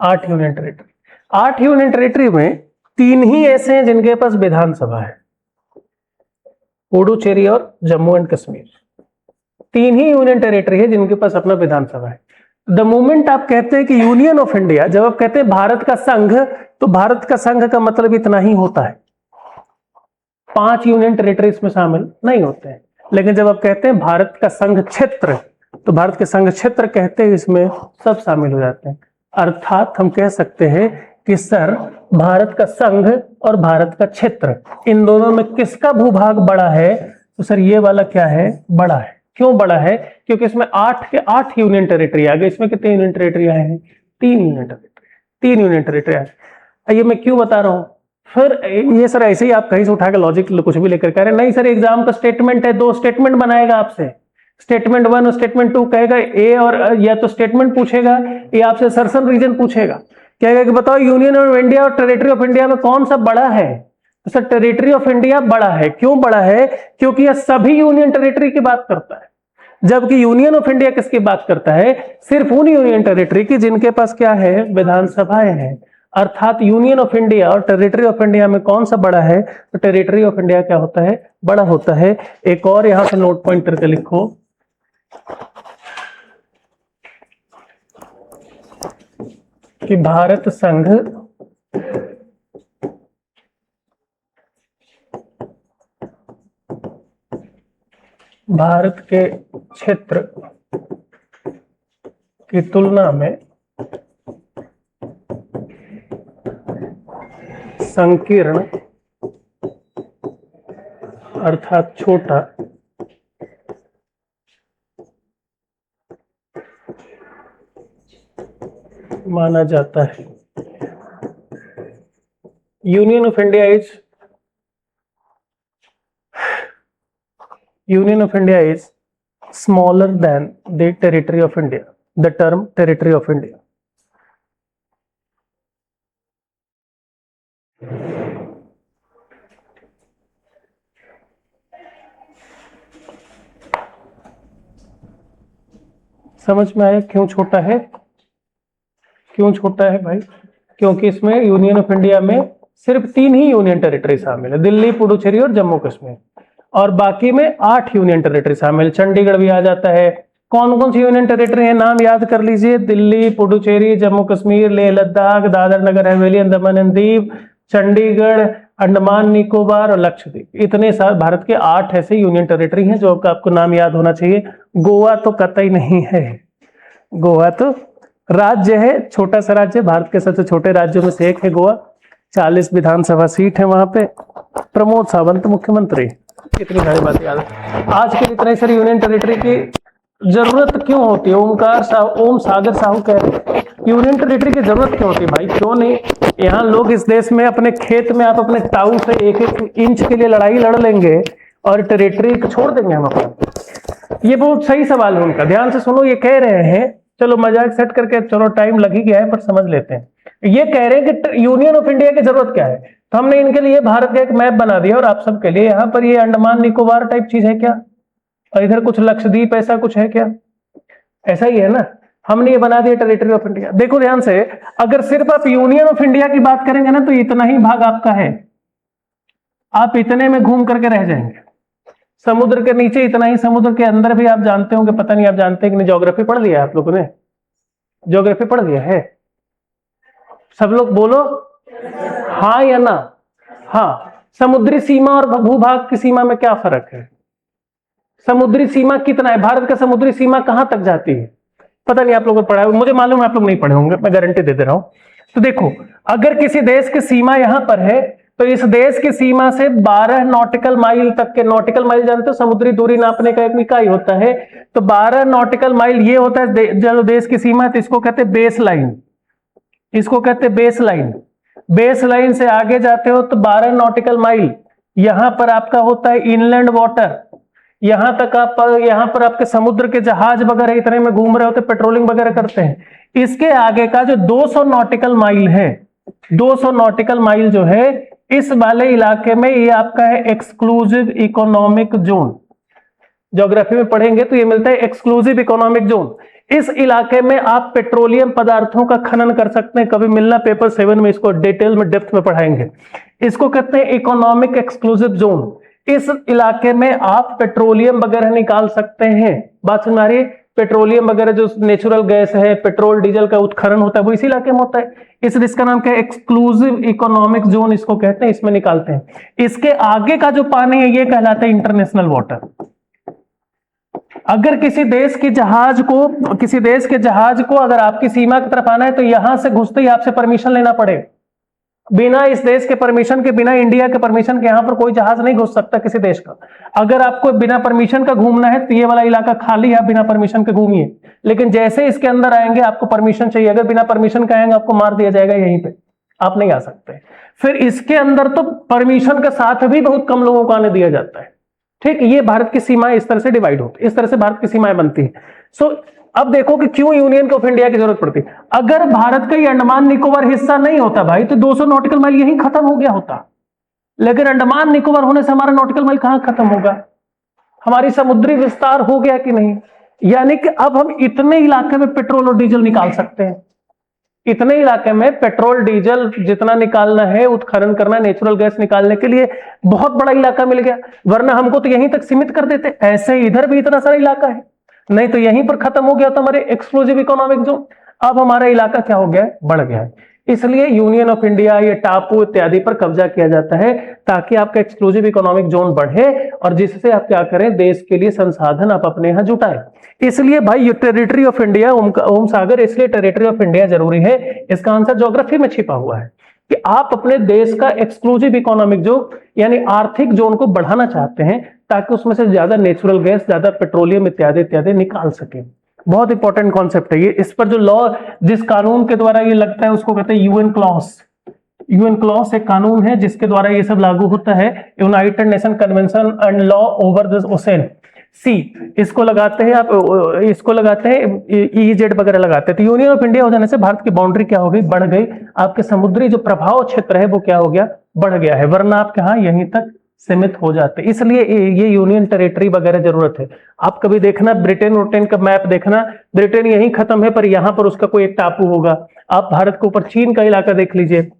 8 union territory. 8 union territory में 3 ही ऐसे हैं जिनके पास विधानसभा है, पुडुचेरी और Jammu and Kashmir. 3 he union territory है जिनके पास अपना विधानसभा है। द मोमेंट आप कहते हैं कि यूनियन ऑफ इंडिया, जब आप कहते हैं भारत का संघ, तो भारत का संघ का मतलब इतना ही होता है, 5 यूनियन टेरिटरी इसमें शामिल नहीं होते हैं। लेकिन जब आप कहते हैं भारत का संघ क्षेत्र, तो भारत के संघ क्षेत्र कहते हैं, इसमें सब शामिल हो जाते हैं। अर्थात हम कह सकते हैं कि सर भारत का संघ और भारत का क्षेत्र, इन दोनों में किसका भूभाग बड़ा है? तो सर ये वाला क्या है? बड़ा है। क्यों बड़ा है? क्योंकि इसमें 8 के 8 यूनियन टेरिटरी आ गए। इसमें कितने यूनियन टेरिटरी आए हैं? 3 यूनियन टेरिटरी, 3 यूनियन टेरिटरी आए। ये मैं क्यों बता रहा हूं? फिर ये सर ऐसे ही आप कहीं से उठा के लॉजिक कुछ भी लेकर कह रहे हैं, नहीं सर एग्जाम का स्टेटमेंट है, 2 स्टेटमेंट बनाएगा आपसे, स्टेटमेंट 1 और स्टेटमेंट 2 कहेगा ए, और या तो स्टेटमेंट पूछेगा या आपसे सर्सन रीजन पूछेगा, कहेगा कि बताओ यूनियन ऑफ इंडिया और टेरिटरी ऑफ इंडिया में कौन सा बड़ा है? तो सर टेरिटरी ऑफ इंडिया बड़ा है। क्यों बड़ा है? क्योंकि यह सभी यूनियन टेरिटरी की बात करता है, जबकि यूनियन ऑफ इंडिया किसकी बात करता है? सिर्फ उन यूनियन टेरिटरी की जिनके पास क्या है? विधानसभाएं हैं। अर्थात यूनियन ऑफ इंडिया और टेरिटरी ऑफ इंडिया में कौन सा बड़ा है? तो टेरिटरी ऑफ इंडिया क्या होता है? बड़ा होता है। एक और यहां पे नोट पॉइंट करके लिखो, कि भारत संघ भारत के क्षेत्र की तुलना में संकीर्ण अर्थात छोटा माना जाता है। Union of India is smaller than the territory of India. The term territory of India. समझ में आया क्यों छोटा है? क्यों छोटा है भाई? क्योंकि इसमें यूनियन ऑफ इंडिया में सिर्फ 3 ही यूनियन टेरिटरी शामिल है, दिल्ली, पुडुचेरी और जम्मू कश्मीर, और बाकी में 8 यूनियन टेरिटरी शामिल। चंडीगढ़ भी आ जाता है। कौन कौन सी यूनियन टेरिटरी है? नाम याद कर लीजिए, दिल्ली, पुडुचेरी, जम्मू कश्मीर, लेह लद्दाख, दादर नगर हवेली, अंडमान एंड द्वीप, चंडीगढ़, अंडमान निकोबार और लक्षद्वीप। इतने सारे भारत के 8 ऐसे यूनियन टेरिटरी हैं जो आपको नाम याद होना चाहिए। गोवा तो कतई नहीं है, गोवा तो राज्य है, छोटा सा राज्य, भारत के सबसे छोटे राज्यों में से एक है गोवा। 40 विधानसभा सीट है वहां पे, प्रमोद सावंत मुख्यमंत्री। इतनी सारी बातें याद है। आज के इतने सारी यूनियन टेरिटरी की जरूरत क्यों होती है? ओम सागर साहू कह रहे हैं यूनियन टेरिटरी की जरूरत क्यों होती है? भाई क्यों नहीं? यहाँ लोग इस देश में अपने खेत में आप अपने टाउ से 1-1 इंच के लिए लड़ाई लड़ लेंगे और टेरिटरी को छोड़ देंगे हम अपना? ये बहुत सही सवाल है उनका, ध्यान से सुनो। ये कह रहे हैं, चलो मजाक सेट करके, चलो टाइम लग ही गया है पर समझ लेते हैं। ये कह रहे हैं कि यूनियन ऑफ इंडिया की जरूरत क्या है? तो हमने इनके लिए भारत का एक मैप बना दिया और आप सबके लिए यहाँ पर ये अंडमान निकोबार टाइप चीज है क्या? और इधर कुछ लक्षद्वीप ऐसा कुछ है क्या? ऐसा ही है ना। हमने ये बना दिया टेरिटरी ऑफ इंडिया। देखो ध्यान से, अगर सिर्फ आप यूनियन ऑफ इंडिया की बात करेंगे ना तो इतना ही भाग आपका है, आप इतने में घूम करके रह जाएंगे। समुद्र के नीचे इतना ही, समुद्र के अंदर भी आप जानते होंगे, पता नहीं आप जानते हैं कि नहीं, ज्योग्राफी पढ़ लिया आप लोगों ने? ज्योग्राफी पढ़ लिया है सब लोग? बोलो हाँ या ना। हाँ, समुद्री सीमा और भूभाग की सीमा में क्या फर्क है? समुद्री सीमा कितना है? भारत का समुद्री सीमा कहां तक जाती है? पता नहीं आप लोगों ने पढ़ा है, मुझे मालूम है आप लोग नहीं पढ़े होंगे, मैं गारंटी दे रहा हूं। तो देखो, अगर किसी देश की सीमा यहां पर है तो इस देश की सीमा से 12 नॉटिकल माइल तक के, नॉटिकल माइल जानते हो समुद्री दूरी नापने का एक इकाई होता है, तो 12 नॉटिकल माइल ये होता है जो देश की सीमा है, तो इसको कहते हैं बेस लाइन। इसको कहते हैं बेस लाइन। बेस लाइन से आगे जाते हो तो 12 नॉटिकल माइल यहां पर आपका होता है इनलैंड वाटर। यहां तक आप, यहां पर आपके समुद्र के जहाज वगैरह इतने में घूम रहे होते, पेट्रोलिंग वगैरह करते हैं। इसके आगे का जो 200 नॉटिकल माइल है, 200 नॉटिकल माइल जो है, इस वाले इलाके में ये आपका है एक्सक्लूसिव इकोनॉमिक जोन। ज्योग्राफी में पढ़ेंगे तो ये मिलता है एक्सक्लूसिव इकोनॉमिक जोन। इस इलाके में आप पेट्रोलियम पदार्थों का खनन कर सकते हैं। कभी मिलना पेपर 7 में इसको डिटेल में डेप्थ में पढ़ाएंगे। इसको कहते हैं इकोनॉमिक एक्सक्लूसिव जोन। इस इलाके में आप पेट्रोलियम वगैरह निकाल सकते हैं। बात समझ आ रही है? पेट्रोलियम वगैरह जो नेचुरल गैस है, पेट्रोल डीजल का उत्खनन होता है, वो इसी इलाके में होता है। इस इसका नाम क्या है? एक्सक्लूसिव इकोनॉमिक जोन इसको कहते हैं, इसमें निकालते हैं। इसके आगे का जो पानी है ये कहलाता है इंटरनेशनल वाटर। अगर किसी देश के जहाज को अगर आपकी सीमा की तरफ आना है तो यहां से घुसते ही आपसे परमिशन लेना पड़ेगा। बिना इस देश के परमिशन के, बिना इंडिया के परमिशन के यहां पर कोई जहाज नहीं घुस सकता किसी देश का। अगर आपको बिना परमिशन का घूमना है तो ये वाला इलाका खाली है, बिना परमिशन के घूमिए। लेकिन जैसे इसके अंदर आएंगे आपको परमिशन चाहिए, अगर बिना परमिशन के आएंगे आपको मार दिया जाएगा, यहीं पे आप नहीं आ सकते। फिर इसके अंदर तो परमिशन के साथ भी बहुत कम लोगों को आने दिया जाता है। ठीक, ये भारत की सीमाएं इस तरह से डिवाइड होती है, इस तरह से भारत की सीमाएं बनती है। सो अब देखो कि क्यों यूनियन ऑफ इंडिया की जरूरत पड़ती है। अगर भारत का ये अंडमान निकोबार हिस्सा नहीं होता भाई तो 200 नॉटिकल माइल यहीं खत्म हो गया होता। लेकिन अंडमान निकोबार होने से हमारा नॉटिकल माइल कहां खत्म होगा, हमारी समुद्री विस्तार हो गया कि नहीं। यानी कि अब हम इतने इलाके में पेट्रोल और डीजल निकाल सकते हैं, इतने इलाके में पेट्रोल डीजल जितना निकालना है, उत्खनन करना, नेचुरल गैस निकालने के लिए बहुत बड़ा इलाका मिल गया। वरना हमको तो यहीं तक सीमित कर देते। ऐसे इधर भी इतना सारा इलाका है, नहीं तो यहीं पर खत्म हो गया था हमारे एक्सक्लूसिव इकोनॉमिक जोन। अब हमारा इलाका क्या हो गया है, बढ़ गया है। इसलिए यूनियन ऑफ इंडिया, ये टापू इत्यादि पर कब्जा किया जाता है ताकि आपका एक्सक्लूसिव इकोनॉमिक जोन बढ़े और जिससे आप क्या करें, देश के लिए संसाधन आप अपने यहां जुटाएं। इसलिए भाई ये टेरिटरी ऑफ इंडिया, ओम सागर, इसलिए टेरिटरी ऑफ इंडिया जरूरी है। इसका आंसर ज्योग्राफी में छिपा हुआ है कि आप अपने देश का एक्सक्लूसिव इकोनॉमिक जोन यानी आर्थिक जोन को बढ़ाना चाहते हैं ताकि उसमें से ज्यादा नेचुरल गैस, ज्यादा पेट्रोलियम इत्यादि इत्यादि निकाल सके। बहुत इंपॉर्टेंट कॉन्सेप्ट है ये। इस पर जो लॉ, जिस कानून के द्वारा ये लगता है उसको कहते हैं यूएन क्लॉज। यूएन क्लॉज एक कानून है जिसके द्वारा ये सब लागू होता है, United Nation Convention and law over the ocean sea. इसको लगाते हैं आप, इसको लगाते हैं ईजेड वगैरह लगाते हैं। तो यूनियन ऑफ इंडिया हो जाने से भारत की बाउंड्री क्या हो गई, बढ़ गई। आपके समुद्री जो प्रभाव क्षेत्र है वो क्या हो गया, बढ़ गया है। वरना आप कहाँ यहीं तक सीमित हो जाते। इसलिए ये यूनियन टेरिटरी वगैरह जरूरत है। आप कभी देखना ब्रिटेन उटेन का मैप देखना, ब्रिटेन यहीं खत्म है पर यहां पर उसका कोई एक टापू होगा। आप भारत के ऊपर चीन का इलाका देख लीजिए,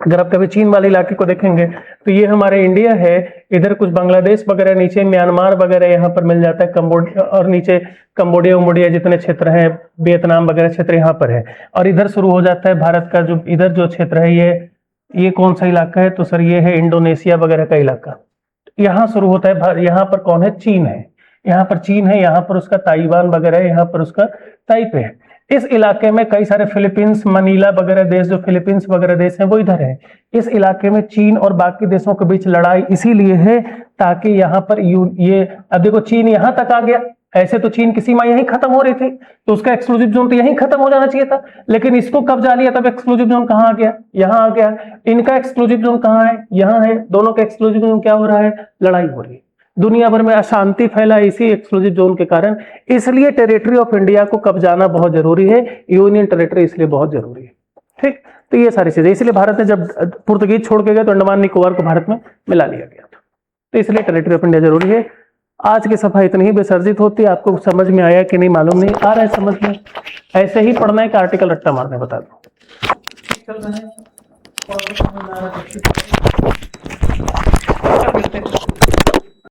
अगर आप कभी चीन वाले इलाके को देखेंगे तो ये हमारे इंडिया है, इधर कुछ बांग्लादेश वगैरह, नीचे म्यांमार वगैरह यहाँ पर मिल जाता है, कंबोडिया, और नीचे कंबोडिया उम्बोडिया जितने क्षेत्र हैं, वियतनाम वगैरह क्षेत्र यहाँ पर है। और इधर शुरू हो जाता है भारत का जो इधर जो क्षेत्र है, ये कौन सा इलाका है, तो सर ये है इंडोनेशिया वगैरह का इलाका। यहाँ शुरू होता है, यहाँ पर कौन है, चीन है, यहाँ पर चीन है, यहाँ पर उसका ताइवान वगैरह है, यहाँ पर उसका ताइपे है। इस इलाके में कई सारे फिलीपींस, मनीला वगैरह देश, जो फिलीपींस वगैरह देश हैं वो इधर है। इस इलाके में चीन और बाकी देशों के बीच लड़ाई इसीलिए है ताकि यहाँ पर ये, अब देखो चीन यहाँ तक आ गया, ऐसे तो चीन की सीमा यहीं खत्म हो रही थी तो उसका एक्सक्लूसिव जोन तो यहीं खत्म हो जाना चाहिए था, लेकिन इसको कब्जा लिया तब एक्सक्लूसिव जोन कहाँ आ गया, यहाँ आ गया। इनका एक्सक्लूसिव जोन कहाँ है, यहाँ है। दोनों का एक्सक्लूसिव जोन क्या हो रहा है, लड़ाई हो रही है। दुनिया भर में अशांति फैला इसी एक्सक्लूसिव जोन के कारण। इसलिए टेरिटरी ऑफ इंडिया को कब्जाना बहुत जरूरी है, यूनियन टेरिटरी इसलिए बहुत जरूरी है। ठीक, तो ये सारी चीजें, इसलिए भारत ने जब पुर्तगीज छोड़ के गए तो अंडमान निकोबार को भारत में मिला लिया गया था। तो इसलिए टेरिटरी ऑफ इंडिया जरूरी है। आज की सफाई इतनी ही विसर्जित होती है। आपको समझ में आया कि नहीं मालूम नहीं, आ रहा है समझ में, ऐसे ही पढ़ना है कि आर्टिकल रट्टा मारने बता दो।